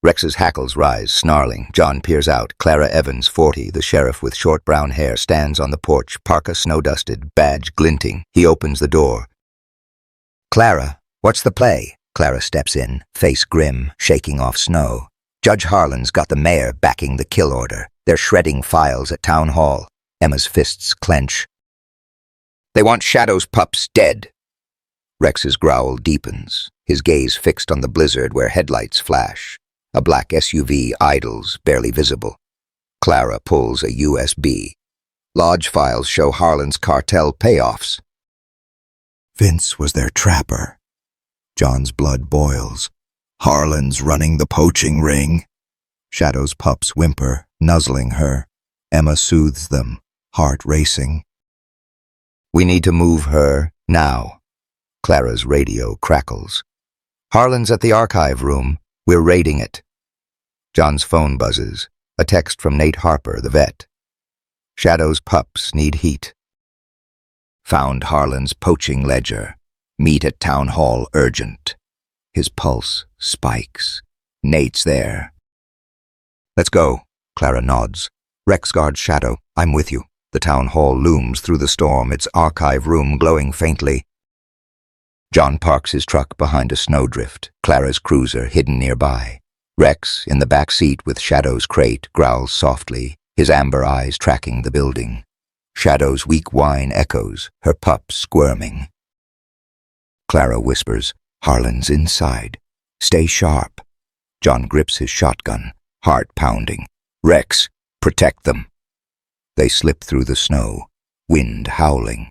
Rex's hackles rise, snarling. John peers out. Clara Evans, 40, the sheriff with short brown hair, stands on the porch, parka snow-dusted, badge glinting. He opens the door. Clara, what's the play? Clara steps in, face grim, shaking off snow. Judge Harlan's got the mayor backing the kill order. They're shredding files at town hall. Emma's fists clench. They want Shadow's pups dead. Rex's growl deepens, his gaze fixed on the blizzard where headlights flash. A black SUV idles, barely visible. Clara pulls a USB. Lodge files show Harlan's cartel payoffs. Vince was their trapper. John's blood boils. Harlan's running the poaching ring. Shadow's pups whimper, nuzzling her. Emma soothes them, heart racing. We need to move her, now. Clara's radio crackles. Harlan's at the archive room. We're raiding it. John's phone buzzes. A text from Nate Harper, the vet. Shadow's pups need heat. Found Harlan's poaching ledger. Meet at town hall urgent. His pulse spikes. Nate's there. Let's go. Clara nods. Rex guards Shadow. I'm with you. The town hall looms through the storm, its archive room glowing faintly. John parks his truck behind a snowdrift, Clara's cruiser hidden nearby. Rex, in the back seat with Shadow's crate, growls softly, his amber eyes tracking the building. Shadow's weak whine echoes, her pup squirming. Clara whispers, Harlan's inside. Stay sharp. John grips his shotgun, heart pounding. Rex, protect them. They slip through the snow, wind howling.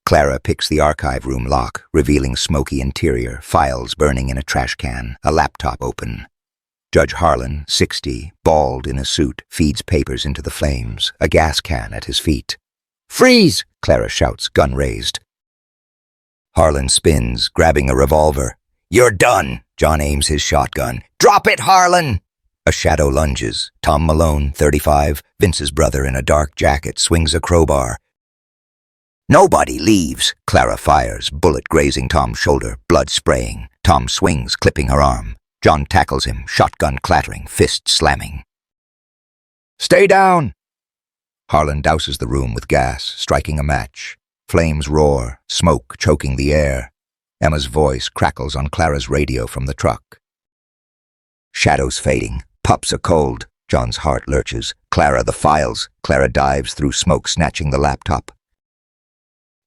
Clara picks the archive room lock, revealing smoky interior, files burning in a trash can, a laptop open. Judge Harlan, 60, bald in a suit, feeds papers into the flames, a gas can at his feet. "Freeze!" Clara shouts, gun raised. Harlan spins, grabbing a revolver. "You're done!" John aims his shotgun. "Drop it, Harlan!" A shadow lunges. Tom Malone, 35, Vince's brother in a dark jacket, swings a crowbar. "Nobody leaves!" Clara fires, bullet grazing Tom's shoulder, blood spraying. Tom swings, clipping her arm. John tackles him, shotgun clattering, fist slamming. "Stay down!" Harlan douses the room with gas, striking a match. Flames roar, smoke choking the air. Emma's voice crackles on Clara's radio from the truck. Shadows fading. Pups are cold. John's heart lurches. "Clara, the files." Clara dives through smoke, snatching the laptop.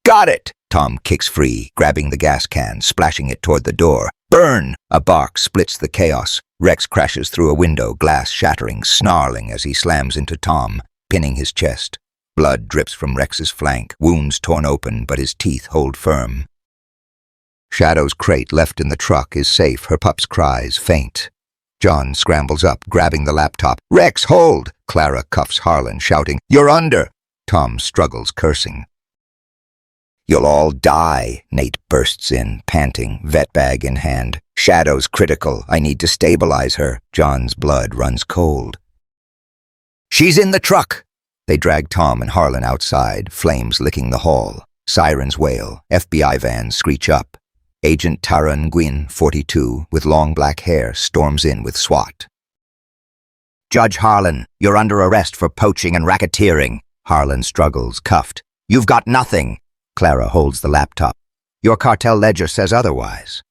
"Got it!" Tom kicks free, grabbing the gas can, splashing it toward the door. "Burn!" A bark splits the chaos. Rex crashes through a window, glass shattering, snarling as he slams into Tom, pinning his chest. Blood drips from Rex's flank, wounds torn open, but his teeth hold firm. Shadow's crate left in the truck is safe, her pup's cries faint. John scrambles up, grabbing the laptop. "Rex, hold!" Clara cuffs Harlan, shouting, "You're under!" Tom struggles, cursing. "You'll all die," Nate bursts in, panting, vet bag in hand. "Shadow's critical. I need to stabilize her." John's blood runs cold. "She's in the truck!" They drag Tom and Harlan outside, flames licking the hall. Sirens wail, FBI vans screech up. Agent Tara Nguyen, 42, with long black hair, storms in with SWAT. "Judge Harlan, you're under arrest for poaching and racketeering." Harlan struggles, cuffed. "You've got nothing." Clara holds the laptop. "Your cartel ledger says otherwise."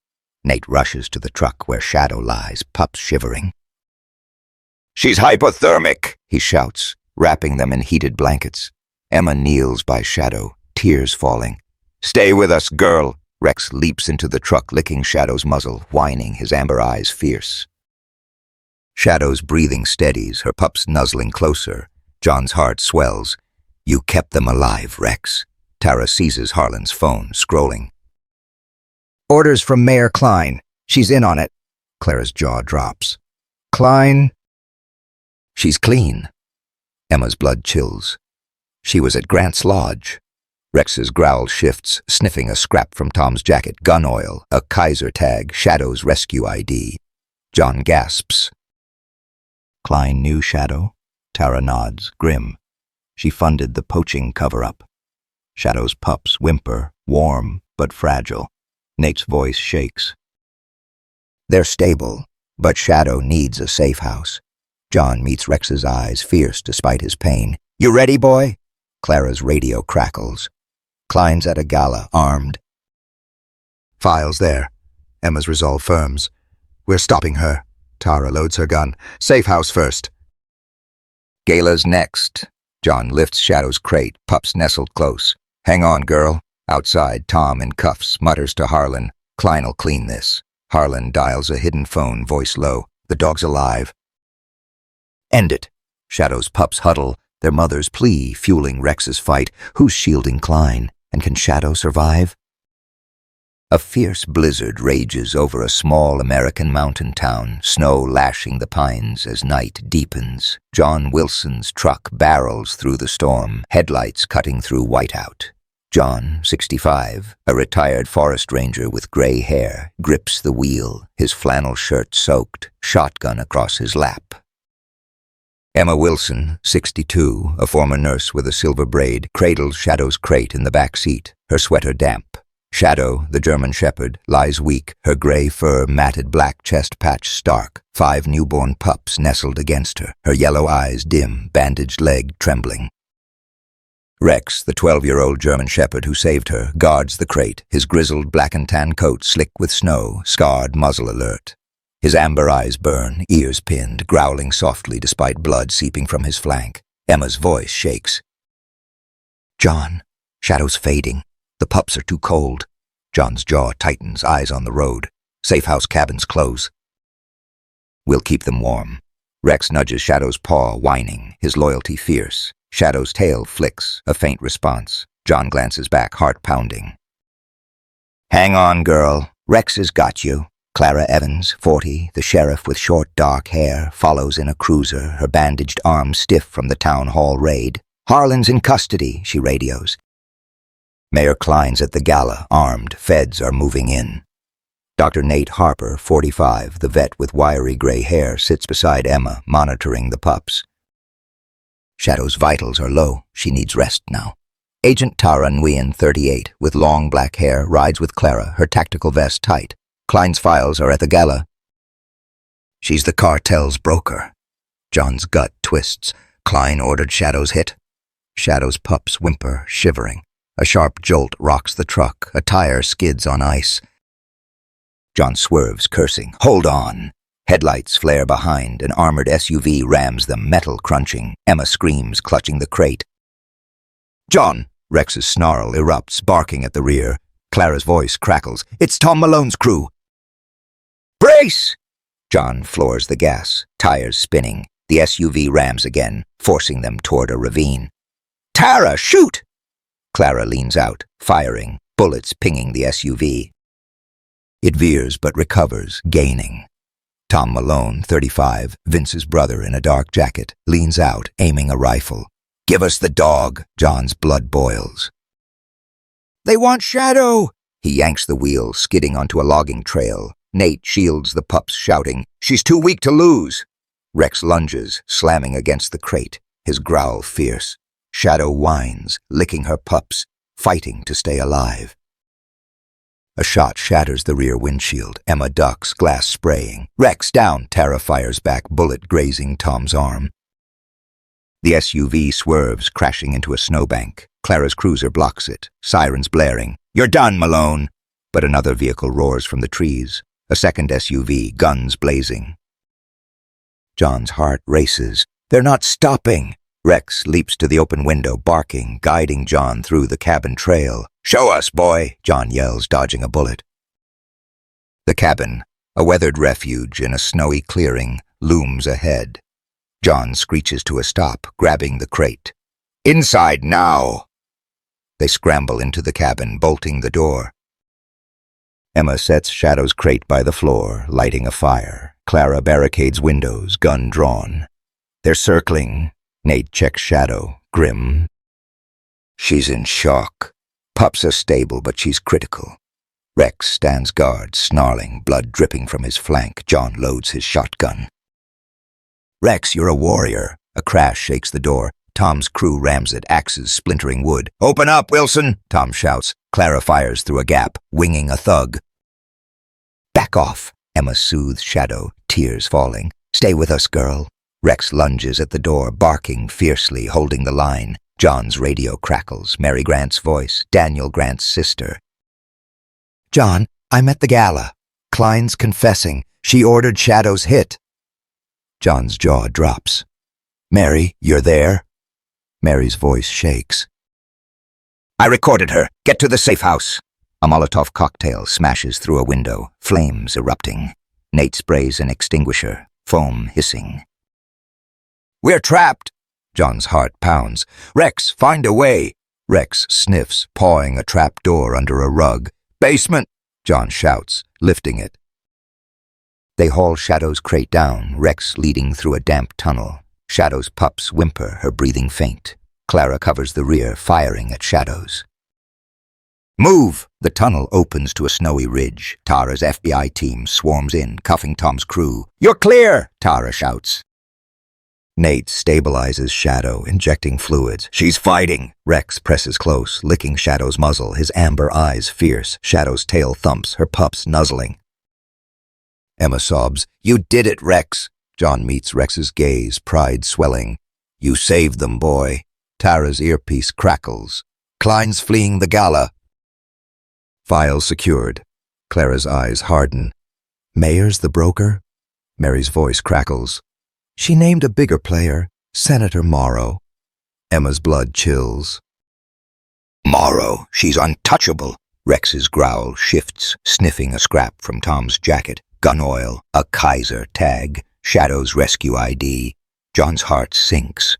Nate rushes to the truck where Shadow lies, Pups shivering. "She's hypothermic," he shouts, wrapping them in heated blankets. Emma kneels by Shadow, tears falling. "Stay with us, girl." Rex leaps into the truck, licking Shadow's muzzle, whining, his amber eyes fierce. Shadow's breathing steadies, her pups nuzzling closer. John's heart swells. "You kept them alive, Rex." Tara seizes Harlan's phone, scrolling. "Orders from Mayor Klein. She's in on it." Clara's jaw drops. "Klein?" "She's clean." Emma's blood chills. "She was at Grant's Lodge." Rex's growl shifts, sniffing a scrap from Tom's jacket. Gun oil, a Kaiser tag, Shadow's rescue ID. John gasps. "Klein knew Shadow?" Tara nods, grim. "She funded the poaching cover-up." Shadow's pups whimper, warm but fragile. Nate's voice shakes. "They're stable, but Shadow needs a safe house." John meets Rex's eyes, fierce despite his pain. "You ready, boy?" Clara's radio crackles. Klein's at a gala, armed. "Files there." Emma's resolve firms. "We're stopping her." Tara loads her gun. "Safe house first." "Gala's next." John lifts Shadow's crate, Pups nestled close. "Hang on, girl." Outside, Tom in cuffs mutters to Harlan. "Klein'll clean this." Harlan dials a hidden phone, voice low. "The dog's alive." "End it." Shadow's pups huddle, their mother's plea fueling Rex's fight. Who's shielding Klein? And can Shadow survive? A fierce blizzard rages over a small American mountain town, snow lashing the pines as night deepens. John Wilson's truck barrels through the storm, headlights cutting through whiteout. John, 65, a retired forest ranger with gray hair, grips the wheel, his flannel shirt soaked, shotgun across his lap. Emma Wilson, 62, a former nurse with a silver braid, cradles Shadow's crate in the back seat, her sweater damp. Shadow, the German shepherd, lies weak, her gray fur matted black chest patch stark, 5 newborn pups nestled against her, her yellow eyes dim, bandaged leg trembling. Rex, the 12-year-old German shepherd who saved her, guards the crate, his grizzled black and tan coat slick with snow, scarred muzzle alert. His amber eyes burn, ears pinned, growling softly despite blood seeping from his flank. Emma's voice shakes. "John." Shadow's fading. The pups are too cold. John's jaw tightens, eyes on the road. Safe house cabins close. "We'll keep them warm." Rex nudges Shadow's paw, whining, his loyalty fierce. Shadow's tail flicks, a faint response. John glances back, heart pounding. "Hang on, girl. Rex has got you." Clara Evans, 40, the sheriff with short dark hair, follows in a cruiser, her bandaged arm stiff from the town hall raid. "Harlan's in custody," she radios. Mayor Klein's at the gala, armed. Feds are moving in. Dr. Nate Harper, 45, the vet with wiry gray hair, sits beside Emma, monitoring the pups. Shadow's vitals are low. She needs rest now. Agent Tara Nguyen, 38, with long black hair, rides with Clara, her tactical vest tight. Klein's files are at the gala. She's the cartel's broker. John's gut twists. Klein ordered Shadow's hit. Shadow's pups whimper, shivering. A sharp jolt rocks the truck. A tire skids on ice. John swerves, cursing. "Hold on!" Headlights flare behind. An armored SUV rams them, metal crunching. Emma screams, clutching the crate. "John!" Rex's snarl erupts, barking at the rear. Clara's voice crackles. "It's Tom Malone's crew!" "Brace!" John floors the gas, tires spinning. The SUV rams again, forcing them toward a ravine. "Tara, shoot!" Clara leans out, firing, bullets pinging the SUV. It veers but recovers, gaining. Tom Malone, 35, Vince's brother in a dark jacket, leans out, aiming a rifle. "Give us the dog." John's blood boils. "They want Shadow!" He yanks the wheel, skidding onto a logging trail. Nate shields the pups, shouting, "She's too weak to lose!" Rex lunges, slamming against the crate, his growl fierce. Shadow whines, licking her pups, fighting to stay alive. A shot shatters the rear windshield. Emma ducks, glass spraying. "Rex, down!" Tara fires back, bullet grazing Tom's arm. The SUV swerves, crashing into a snowbank. Clara's cruiser blocks it, sirens blaring. "You're done, Malone!" But another vehicle roars from the trees. A second SUV, guns blazing. John's heart races. "They're not stopping!" Rex leaps to the open window, barking, guiding John through the cabin trail. "Show us, boy!" John yells, dodging a bullet. The cabin, a weathered refuge in a snowy clearing, looms ahead. John screeches to a stop, grabbing the crate. "Inside now!" They scramble into the cabin, bolting the door. Emma sets Shadow's crate by the floor, lighting a fire. Clara barricades windows, gun drawn. They're circling. Nate checks Shadow, grim. She's in shock. Pups are stable, but she's critical. Rex stands guard, snarling, blood dripping from his flank. John loads his shotgun. "Rex, you're a warrior." A crash shakes the door. Tom's crew rams it, axes splintering wood. "Open up, Wilson!" Tom shouts. Clara fires through a gap, winging a thug. "Back off!" Emma soothes Shadow, tears falling. "Stay with us, girl." Rex lunges at the door, barking fiercely, holding the line. John's radio crackles. Mary Grant's voice, Daniel Grant's sister. "John, I'm at the gala. Klein's confessing. She ordered Shadow's hit." John's jaw drops. "Mary, you're there?" Mary's voice shakes. "I recorded her. Get to the safe house." A Molotov cocktail smashes through a window, flames erupting. Nate sprays an extinguisher, foam hissing. "We're trapped!" John's heart pounds. "Rex, find a way!" Rex sniffs, pawing a trap door under a rug. "Basement!" John shouts, lifting it. They haul Shadow's crate down, Rex leading through a damp tunnel. Shadow's pups whimper, her breathing faint. Clara covers the rear, firing at Shadow's. "Move!" The tunnel opens to a snowy ridge. Tara's FBI team swarms in, cuffing Tom's crew. "You're clear!" Tara shouts. Nate stabilizes Shadow, injecting fluids. "She's fighting!" Rex presses close, licking Shadow's muzzle, his amber eyes fierce. Shadow's tail thumps, her pups nuzzling. Emma sobs. "You did it, Rex!" John meets Rex's gaze, pride swelling. "You saved them, boy." Tara's earpiece crackles. "Klein's fleeing the gala." File secured. Clara's eyes harden. "Mayor's the broker?" Mary's voice crackles. "She named a bigger player, Senator Morrow." Emma's blood chills. "Morrow, she's untouchable." Rex's growl shifts, sniffing a scrap from Tom's jacket. Gun oil, a Kaiser tag, Shadow's rescue ID. John's heart sinks.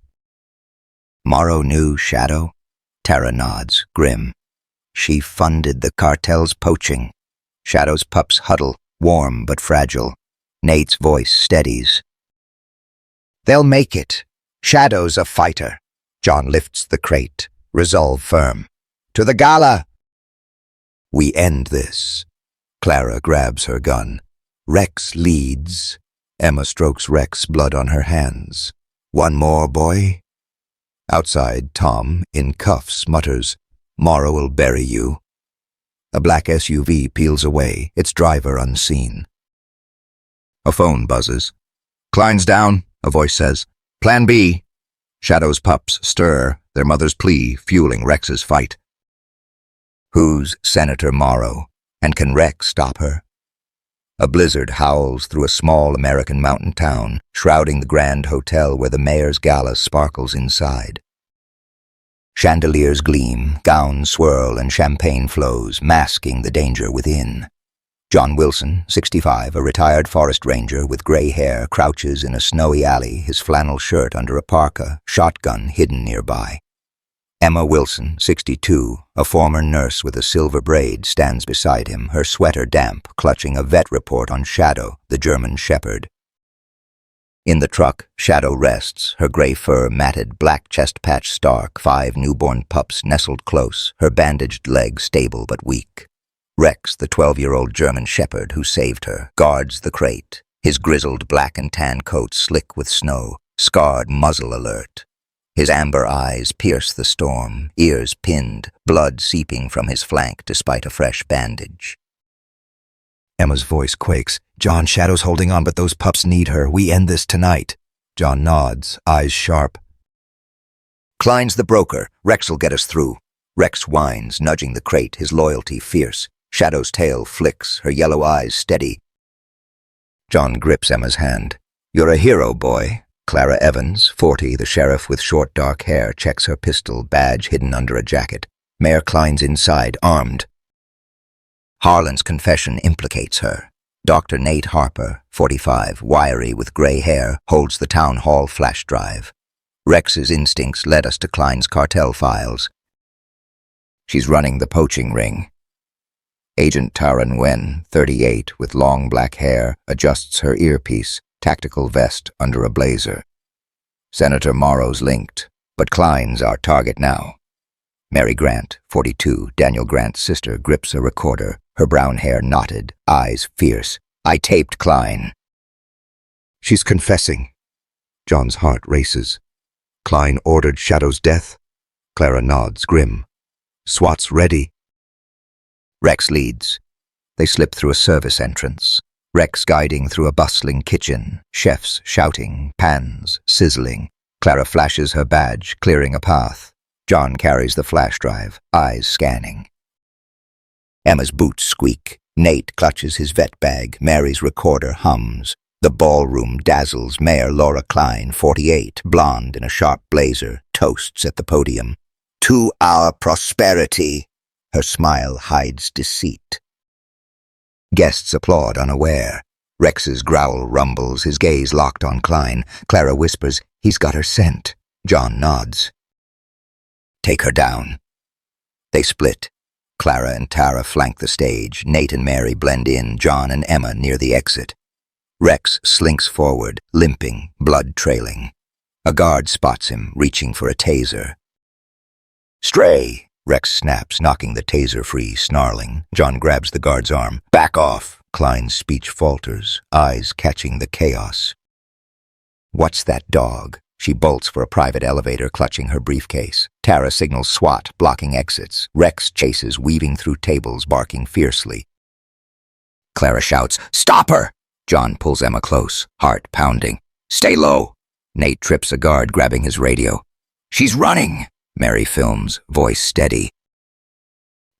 "Morrow knew Shadow?" Tara nods, grim. "She funded the cartel's poaching." Shadow's pups huddle, warm but fragile. Nate's voice steadies. They'll make it. Shadow's a fighter. John lifts the crate, resolve firm. To the gala! We end this. Clara grabs her gun. Rex leads. Emma strokes Rex, blood on her hands. One more, boy? Outside, Tom, in cuffs, mutters, Morrow will bury you. A black SUV peels away, its driver unseen. A phone buzzes. Klein's down, a voice says. Plan B. Shadow's pups stir, their mother's plea fueling Rex's fight. Who's Senator Morrow? And can Rex stop her? A blizzard howls through a small American mountain town, shrouding the grand hotel where the mayor's gala sparkles inside. Chandeliers gleam, gowns swirl, and champagne flows, masking the danger within. John Wilson, 65, a retired forest ranger with gray hair, crouches in a snowy alley, his flannel shirt under a parka, shotgun hidden nearby. Emma Wilson, 62, a former nurse with a silver braid, stands beside him, her sweater damp, clutching a vet report on Shadow, the German shepherd. In the truck, Shadow rests, her gray fur matted, black chest patch stark, 5 newborn pups nestled close, her bandaged leg stable but weak. Rex, the 12-year-old German shepherd who saved her, guards the crate, his grizzled black and tan coat slick with snow, scarred muzzle alert. His amber eyes pierce the storm, ears pinned, blood seeping from his flank despite a fresh bandage. Emma's voice quakes. John, Shadow's holding on, but those pups need her. We end this tonight. John nods, eyes sharp. Klein's the broker. Rex'll get us through. Rex whines, nudging the crate, his loyalty fierce. Shadow's tail flicks, her yellow eyes steady. John grips Emma's hand. You're a hero, boy. Clara Evans, 40, the sheriff with short dark hair, checks her pistol, badge hidden under a jacket. Mayor Klein's inside, armed. Harlan's confession implicates her. Dr. Nate Harper, 45, wiry with gray hair, holds the town hall flash drive. Rex's instincts led us to Klein's cartel files. She's running the poaching ring. Agent Tara Nguyen, 38, with long black hair, adjusts her earpiece, tactical vest under a blazer. Senator Morrow's linked, but Klein's our target now. Mary Grant, 42, Daniel Grant's sister, grips a recorder, her brown hair knotted, eyes fierce. I taped Klein. She's confessing. John's heart races. Klein ordered Shadow's death. Clara nods, grim. SWAT's ready. Rex leads. They slip through a service entrance. Rex guiding through a bustling kitchen, chefs shouting, pans sizzling. Clara flashes her badge, clearing a path. John carries the flash drive, eyes scanning. Emma's boots squeak. Nate clutches his vet bag. Mary's recorder hums. The ballroom dazzles. Mayor Laura Klein, 48, blonde in a sharp blazer, toasts at the podium. To our prosperity. Her smile hides deceit. Guests applaud unaware. Rex's growl rumbles, his gaze locked on Klein. Clara whispers, he's got her scent. John nods. Take her down. They split. Clara and Tara flank the stage. Nate and Mary blend in, John and Emma near the exit. Rex slinks forward, limping, blood trailing. A guard spots him, reaching for a taser. Stray! Rex snaps, knocking the taser free, snarling. John grabs the guard's arm. Back off! Klein's speech falters, eyes catching the chaos. What's that dog? She bolts for a private elevator, clutching her briefcase. Tara signals SWAT, blocking exits. Rex chases, weaving through tables, barking fiercely. Clara shouts, Stop her! John pulls Emma close, heart pounding. Stay low! Nate trips a guard, grabbing his radio. She's running! Mary films, voice steady.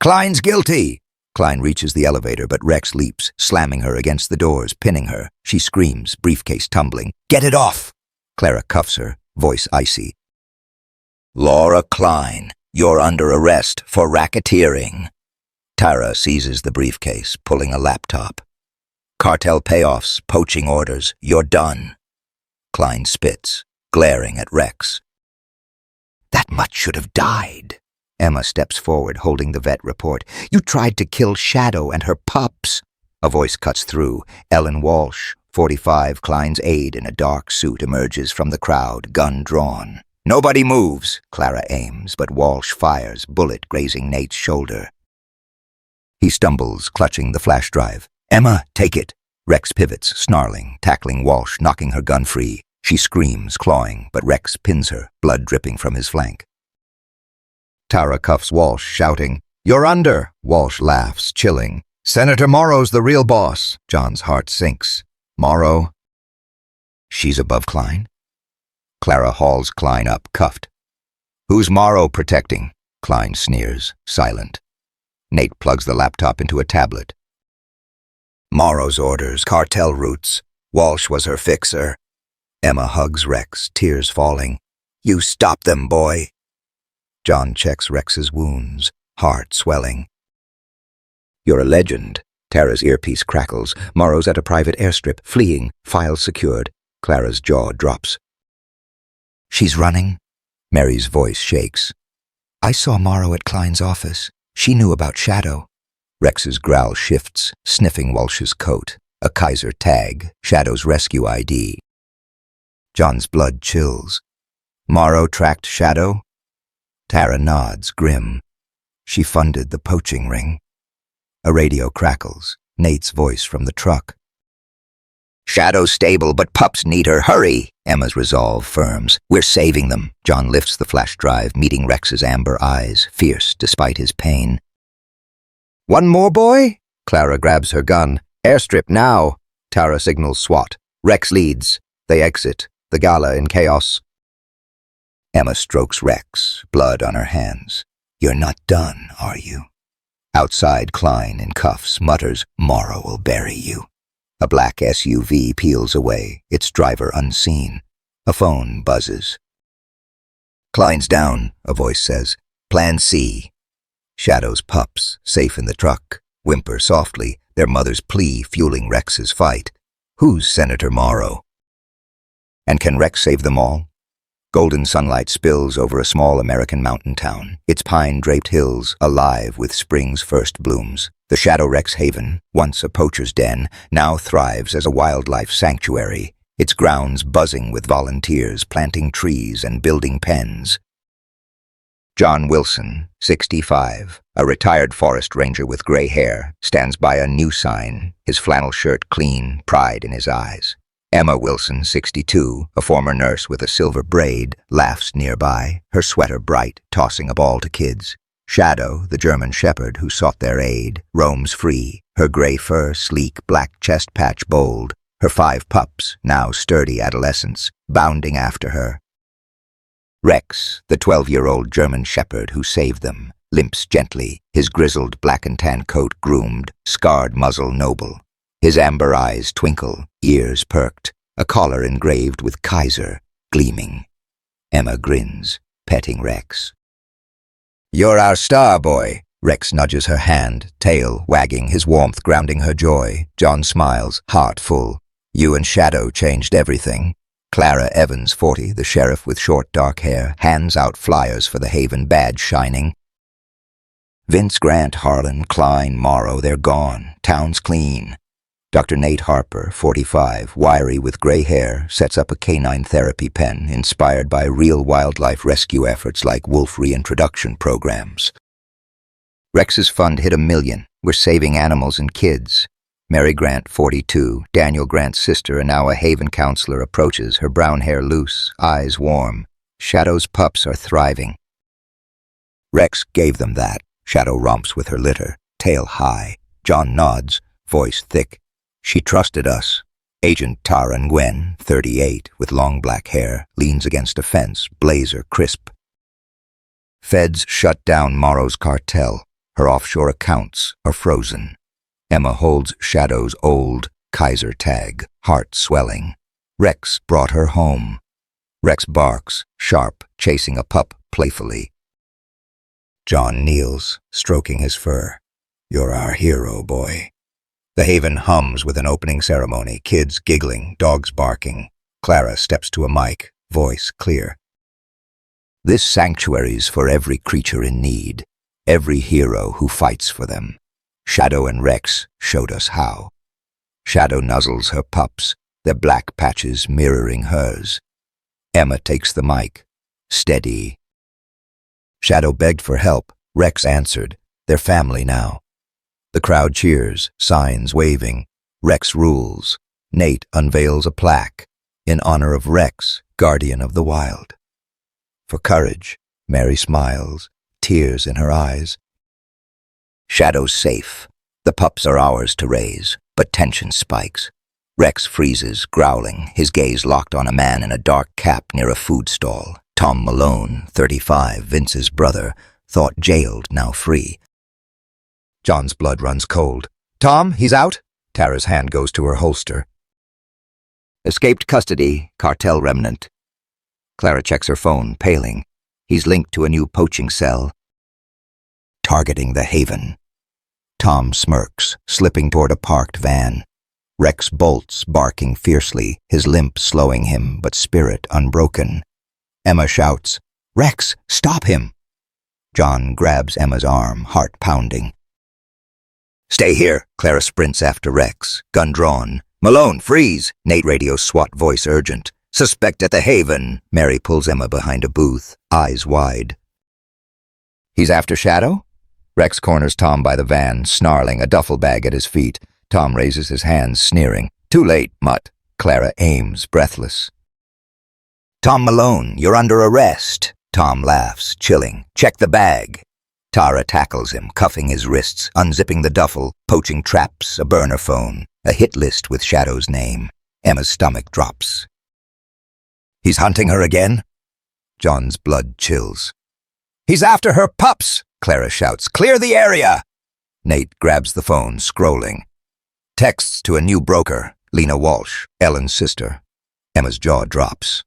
Klein's guilty! Klein reaches the elevator, but Rex leaps, slamming her against the doors, pinning her. She screams, briefcase tumbling. Get it off! Clara cuffs her, voice icy. Laura Klein, you're under arrest for racketeering. Tara seizes the briefcase, pulling a laptop. Cartel payoffs, poaching orders, you're done. Klein spits, glaring at Rex. That mutt should have died. Emma steps forward, holding the vet report. You tried to kill Shadow and her pups. A voice cuts through. Ellen Walsh, 45, Klein's aide in a dark suit, emerges from the crowd, gun drawn. Nobody moves, Clara aims, but Walsh fires, bullet grazing Nate's shoulder. He stumbles, clutching the flash drive. "Emma, take it!" Rex pivots, snarling, tackling Walsh, knocking her gun free. She screams, clawing, but Rex pins her, blood dripping from his flank. Tara cuffs Walsh, shouting, "You're under!" Walsh laughs, chilling. "Senator Morrow's the real boss." John's heart sinks. Morrow? She's above Klein? Clara hauls Klein up, cuffed. "Who's Morrow protecting?" Klein sneers, silent. Nate plugs the laptop into a tablet. "Morrow's orders, cartel routes. Walsh was her fixer." Emma hugs Rex, tears falling. "You stop them, boy." John checks Rex's wounds, heart swelling. "You're a legend." Tara's earpiece crackles. Morrow's at a private airstrip, fleeing, files secured. Clara's jaw drops. "She's running?" Mary's voice shakes. "I saw Morrow at Klein's office. She knew about Shadow." Rex's growl shifts, sniffing Walsh's coat. A Kaiser tag, Shadow's rescue ID. John's blood chills. "Morrow tracked Shadow?" Tara nods, grim. "She funded the poaching ring." A radio crackles, Nate's voice from the truck. "Shadow's stable, but Pups need her. Hurry!" Emma's resolve firms. "We're saving them." John lifts the flash drive, meeting Rex's amber eyes, fierce despite his pain. "One more, boy?" Clara grabs her gun. "Airstrip now." Tara signals SWAT. Rex leads. They exit, the gala in chaos. Emma strokes Rex, blood on her hands. "You're not done, are you?" Outside, Klein, in cuffs, mutters, "Morrow will bury you." A black SUV peels away, its driver unseen. A phone buzzes. "Klein's down," a voice says. "Plan C." Shadow's pups, safe in the truck, whimper softly, their mother's plea fueling Rex's fight. Who's Senator Morrow? And can Rex save them all? Golden sunlight spills over a small American mountain town, its pine-draped hills alive with spring's first blooms. The Shadow Rex Haven, once a poacher's den, now thrives as a wildlife sanctuary, its grounds buzzing with volunteers planting trees and building pens. John Wilson, 65, a retired forest ranger with gray hair, stands by a new sign, his flannel shirt clean, pride in his eyes. Emma Wilson, 62, a former nurse with a silver braid, laughs nearby, her sweater bright, tossing a ball to kids. Shadow, the German shepherd who sought their aid, roams free, her gray fur sleek, black chest patch bold, her 5 pups, now sturdy adolescents, bounding after her. Rex, the 12-year-old German shepherd who saved them, limps gently, his grizzled black and tan coat groomed, scarred muzzle noble. His amber eyes twinkle, ears perked, a collar engraved with Kaiser, gleaming. Emma grins, petting Rex. "You're our star, boy." Rex nudges her hand, tail wagging, his warmth grounding her joy. John smiles, heart full. "You and Shadow changed everything." Clara Evans, 40, the sheriff with short dark hair, hands out flyers for the Haven badge shining. Vince Grant, Harlan, Klein, Morrow, they're gone. Town's clean. Dr. Nate Harper, 45, wiry with gray hair, sets up a canine therapy pen inspired by real wildlife rescue efforts like wolf reintroduction programs. Rex's fund hit $1 million. We're saving animals and kids. Mary Grant, 42, Daniel Grant's sister and now a Haven counselor, approaches, her brown hair loose, eyes warm. Shadow's pups are thriving. Rex gave them that. Shadow romps with her litter, tail high. John nods, voice thick. "She trusted us." Agent Tara Nguyen, 38, with long black hair, leans against a fence, blazer crisp. Feds shut down Morrow's cartel. Her offshore accounts are frozen. Emma holds Shadow's old Kaiser tag, heart swelling. Rex brought her home. Rex barks, sharp, chasing a pup playfully. John kneels, stroking his fur. "You're our hero, boy." The Haven hums with an opening ceremony, kids giggling, dogs barking. Clara steps to a mic, voice clear. "This sanctuary's for every creature in need, every hero who fights for them. Shadow and Rex showed us how. Shadow nuzzles her pups, their black patches mirroring hers. Emma takes the mic. Steady. Shadow begged for help. Rex answered. They're family now. The crowd cheers, signs waving. Rex rules. Nate unveils a plaque in honor of Rex, guardian of the wild. For courage, Mary smiles, tears in her eyes. Shadow's safe. The pups are ours to raise, but tension spikes. Rex freezes, growling, his gaze locked on a man in a dark cap near a food stall. Tom Malone, 35, Vince's brother, thought jailed, now free. John's blood runs cold. Tom, he's out? Tara's hand goes to her holster. Escaped custody, cartel remnant. Clara checks her phone, paling. He's linked to a new poaching cell. Targeting the Haven. Tom smirks, slipping toward a parked van. Rex bolts, barking fiercely, his limp slowing him, but spirit unbroken. Emma shouts, Rex, stop him! John grabs Emma's arm, heart pounding. Stay here, Clara sprints after Rex, gun drawn. Malone, freeze! Nate radio's SWAT voice urgent. Suspect at the Haven. Mary pulls Emma behind a booth, eyes wide. He's after Shadow? Rex corners Tom by the van, snarling, a duffel bag at his feet. Tom raises his hands, sneering. Too late, mutt. Clara aims, breathless. Tom Malone, you're under arrest. Tom laughs, chilling. Check the bag. Tara tackles him, cuffing his wrists, unzipping the duffel, poaching traps, a burner phone, a hit list with Shadow's name. Emma's stomach drops. He's hunting her again? John's blood chills. He's after her pups, Clara shouts. Clear the area! Nate grabs the phone, scrolling. Texts to a new broker, Lena Walsh, Ellen's sister. Emma's jaw drops.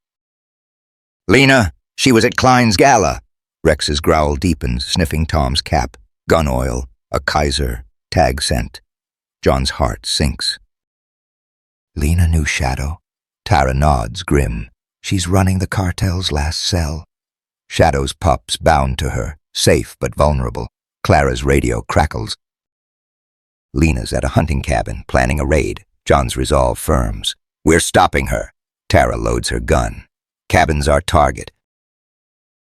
Lena, she was at Klein's gala. Rex's growl deepens, sniffing Tom's cap. Gun oil, a Kaiser, tag scent. John's heart sinks. Lena knew Shadow. Tara nods, grim. She's running the cartel's last cell. Shadow's pups bound to her, safe but vulnerable. Clara's radio crackles. Lena's at a hunting cabin, planning a raid. John's resolve firms. We're stopping her. Tara loads her gun. Cabin's our target.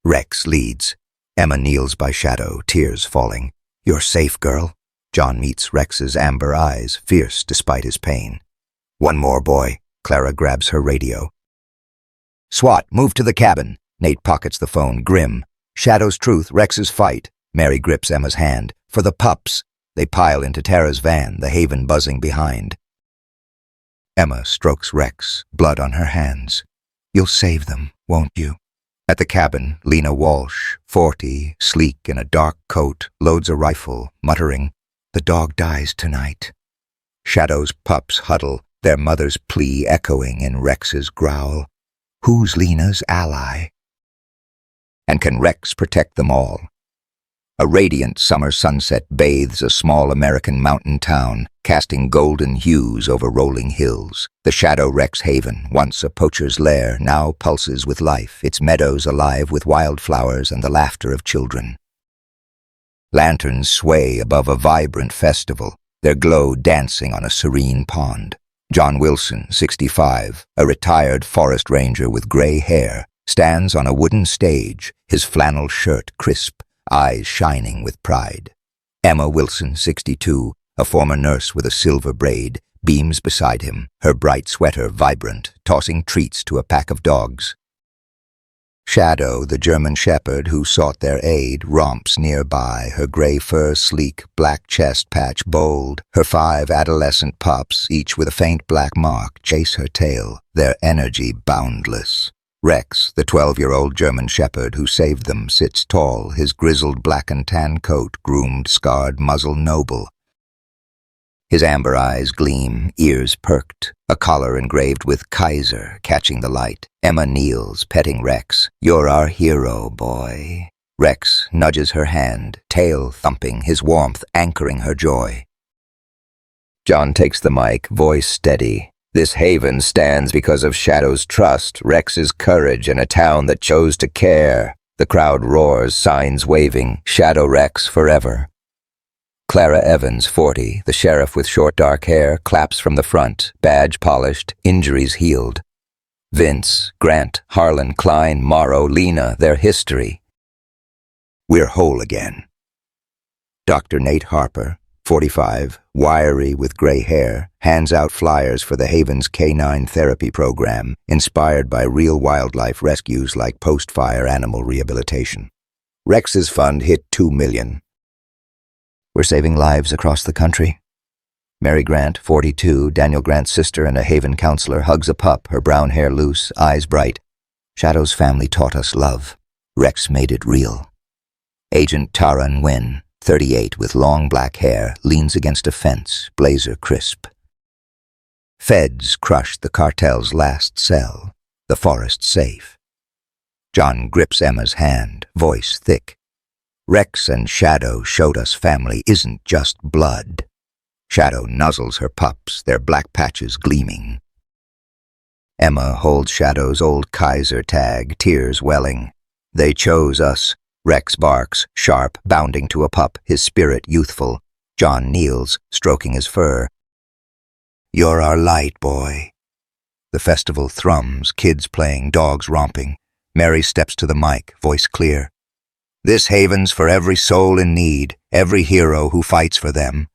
Rex leads. Emma kneels by Shadow, tears falling. You're safe, girl. John meets Rex's amber eyes, fierce despite his pain. One more, boy. Clara grabs her radio. SWAT, move to the cabin. Nate pockets the phone, grim. Shadow's truth, Rex's fight. Mary grips Emma's hand. For the pups. They pile into Tara's van, the Haven buzzing behind. Emma strokes Rex, blood on her hands. You'll save them, won't you? At the cabin, Lena Walsh, 40, sleek in a dark coat, loads a rifle, muttering, The dog dies tonight. Shadow's pups huddle, their mother's plea echoing in Rex's growl. Who's Lena's ally? And can Rex protect them all? A radiant summer sunset bathes a small American mountain town, casting golden hues over rolling hills. The Shadow Rex Haven, once a poacher's lair, now pulses with life, its meadows alive with wildflowers and the laughter of children. Lanterns sway above a vibrant festival, their glow dancing on a serene pond. John Wilson, 65, a retired forest ranger with gray hair, stands on a wooden stage, his flannel shirt crisp, eyes shining with pride. Emma Wilson, 62, a former nurse with a silver braid, beams beside him, her bright sweater vibrant, tossing treats to a pack of dogs. Shadow, the German shepherd who sought their aid, romps nearby, her gray fur sleek, black chest patch bold. Her 5 adolescent pups, each with a faint black mark, chase her tail, their energy boundless. Rex, the 12-year-old German shepherd who saved them, sits tall, his grizzled black and tan coat, groomed, scarred muzzle noble. His amber eyes gleam, ears perked, a collar engraved with Kaiser catching the light. Emma kneels, petting Rex. You're our hero, boy. Rex nudges her hand, tail thumping, his warmth anchoring her joy. John takes the mic, voice steady. This haven stands because of Shadow's trust, Rex's courage, and a town that chose to care. The crowd roars, signs waving, Shadow Rex forever. Clara Evans, 40, the sheriff with short dark hair, claps from the front, badge polished, injuries healed. Vince, Grant, Harlan, Klein, Morrow, Lena, their history. We're whole again. Dr. Nate Harper, 45, wiry with gray hair, hands out flyers for the Havens Canine Therapy Program, inspired by real wildlife rescues like post-fire animal rehabilitation. Rex's fund hit $2 million. We're saving lives across the country. Mary Grant, 42, Daniel Grant's sister and a Haven counselor, hugs a pup, her brown hair loose, eyes bright. Shadow's family taught us love. Rex made it real. Agent Tara Nguyen, 38, with long black hair, leans against a fence, blazer crisp. Feds crushed the cartel's last cell, the forest safe. John grips Emma's hand, voice thick. Rex and Shadow showed us family isn't just blood. Shadow nuzzles her pups, their black patches gleaming. Emma holds Shadow's old Kaiser tag, tears welling. They chose us. Rex barks, sharp, bounding to a pup, his spirit youthful. John kneels, stroking his fur. You're our light, boy. The festival thrums, kids playing, dogs romping. Mary steps to the mic, voice clear. This haven's for every soul in need, every hero who fights for them.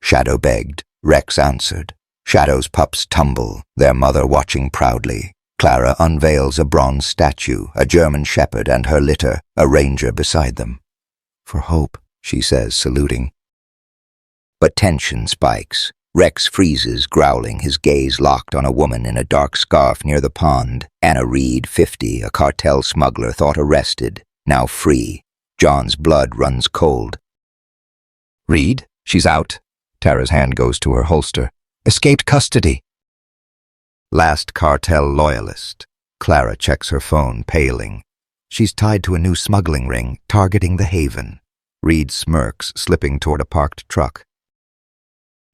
Shadow begged. Rex answered. Shadow's pups tumble, their mother watching proudly. Clara unveils a bronze statue, a German shepherd and her litter, a ranger beside them. For hope, she says, saluting. But tension spikes. Rex freezes, growling, his gaze locked on a woman in a dark scarf near the pond. Anna Reed, 50, a cartel smuggler thought arrested, now free. John's blood runs cold. Reed? She's out. Tara's hand goes to her holster. Escaped custody. Last cartel loyalist. Clara checks her phone, paling. She's tied to a new smuggling ring, targeting the Haven. Reed smirks, slipping toward a parked truck.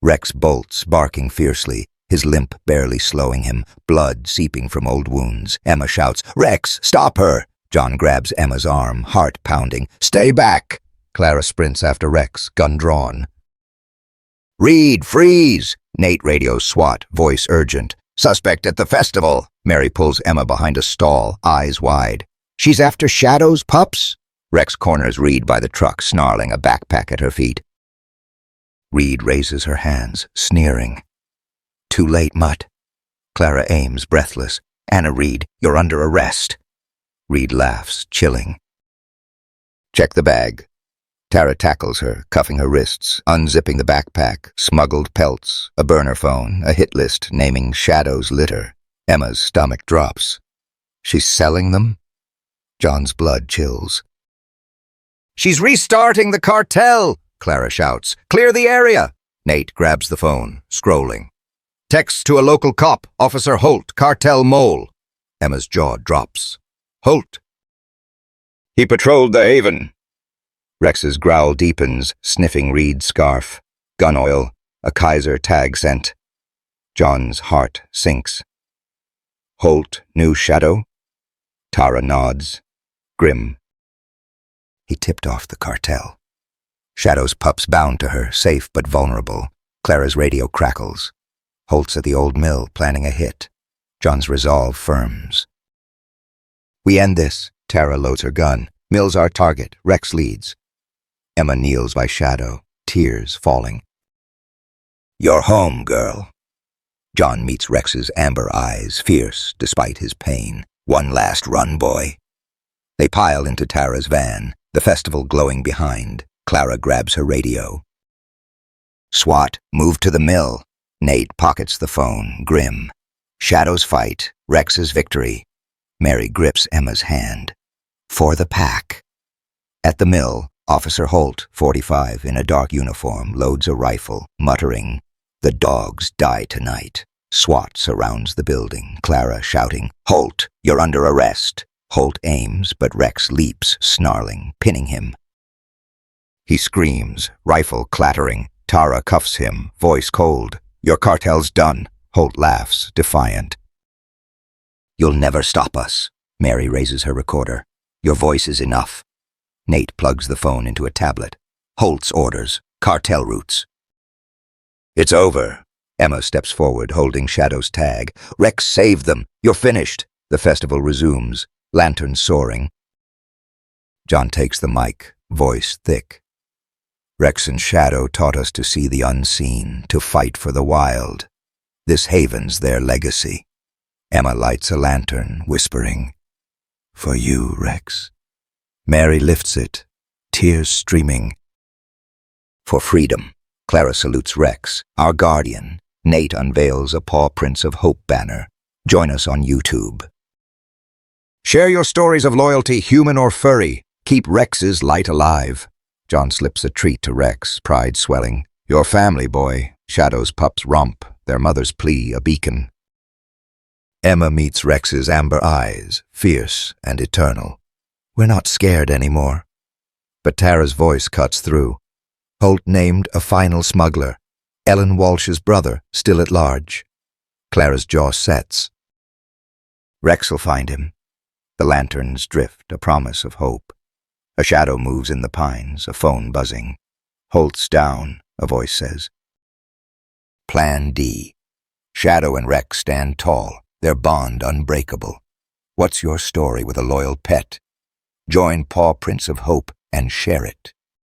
Rex bolts, barking fiercely, his limp barely slowing him, blood seeping from old wounds. Emma shouts, Rex, stop her! John grabs Emma's arm, heart pounding. Stay back! Clara sprints after Rex, gun drawn. Reed, freeze! Nate radios SWAT, voice urgent. Suspect at the festival. Mary pulls Emma behind a stall, eyes wide. She's after Shadow's pups? Rex corners Reed by the truck, snarling, a backpack at her feet. Reed raises her hands, sneering. Too late, Mutt. Clara aims, breathless. Anna Reed, you're under arrest. Reed laughs, chilling. Check the bag. Tara tackles her, cuffing her wrists, unzipping the backpack, smuggled pelts, a burner phone, a hit list naming Shadow's litter. Emma's stomach drops. She's selling them? John's blood chills. She's restarting the cartel, Clara shouts. Clear the area. Nate grabs the phone, scrolling. Text to a local cop, Officer Holt, cartel mole. Emma's jaw drops. Holt. He patrolled the Haven. Rex's growl deepens, sniffing Reed's scarf. Gun oil, a Kaiser tag scent. John's heart sinks. Holt knew Shadow? Tara nods, grim. He tipped off the cartel. Shadow's pups bound to her, safe but vulnerable. Clara's radio crackles. Holt's at the old mill, planning a hit. John's resolve firms. We end this. Tara loads her gun. Mill's our target. Rex leads. Emma kneels by Shadow, tears falling. You're home, girl. John meets Rex's amber eyes, fierce despite his pain. One last run, boy. They pile into Tara's van, the festival glowing behind. Clara grabs her radio. SWAT, move to the mill. Nate pockets the phone, grim. Shadow's fight, Rex's victory. Mary grips Emma's hand. For the pack. At the mill, Officer Holt, 45, in a dark uniform, loads a rifle, muttering, The dogs die tonight. SWAT surrounds the building, Clara shouting, Holt, you're under arrest. Holt aims, but Rex leaps, snarling, pinning him. He screams, rifle clattering. Tara cuffs him, voice cold. Your cartel's done. Holt laughs, defiant. You'll never stop us. Mary raises her recorder. Your voice is enough. Nate plugs the phone into a tablet. Holt's orders. Cartel routes. It's over. Emma steps forward, holding Shadow's tag. Rex, save them. You're finished. The festival resumes, lanterns soaring. John takes the mic, voice thick. Rex and Shadow taught us to see the unseen, to fight for the wild. This haven's their legacy. Emma lights a lantern, whispering, "For you, Rex." Mary lifts it, tears streaming. For freedom. Clara salutes Rex, our guardian. Nate unveils a Pawprints of Hope banner. Join us on YouTube. Share your stories of loyalty, human or furry. Keep Rex's light alive. John slips a treat to Rex, pride swelling. Your family, boy. Shadow's pups romp, their mother's Plea a beacon. Emma meets Rex's amber eyes, fierce and eternal. We're not scared anymore. But Tara's voice cuts through. Holt named a final smuggler, Ellen Walsh's brother, still at large. Clara's jaw sets. Rex will find him. The lanterns drift, a promise of hope. A shadow moves in the pines, a phone buzzing. Holt's down, a voice says. Plan D. Shadow and Rex stand tall, their bond unbreakable. What's your story with a loyal pet? Join Pawprints of Hope and share it.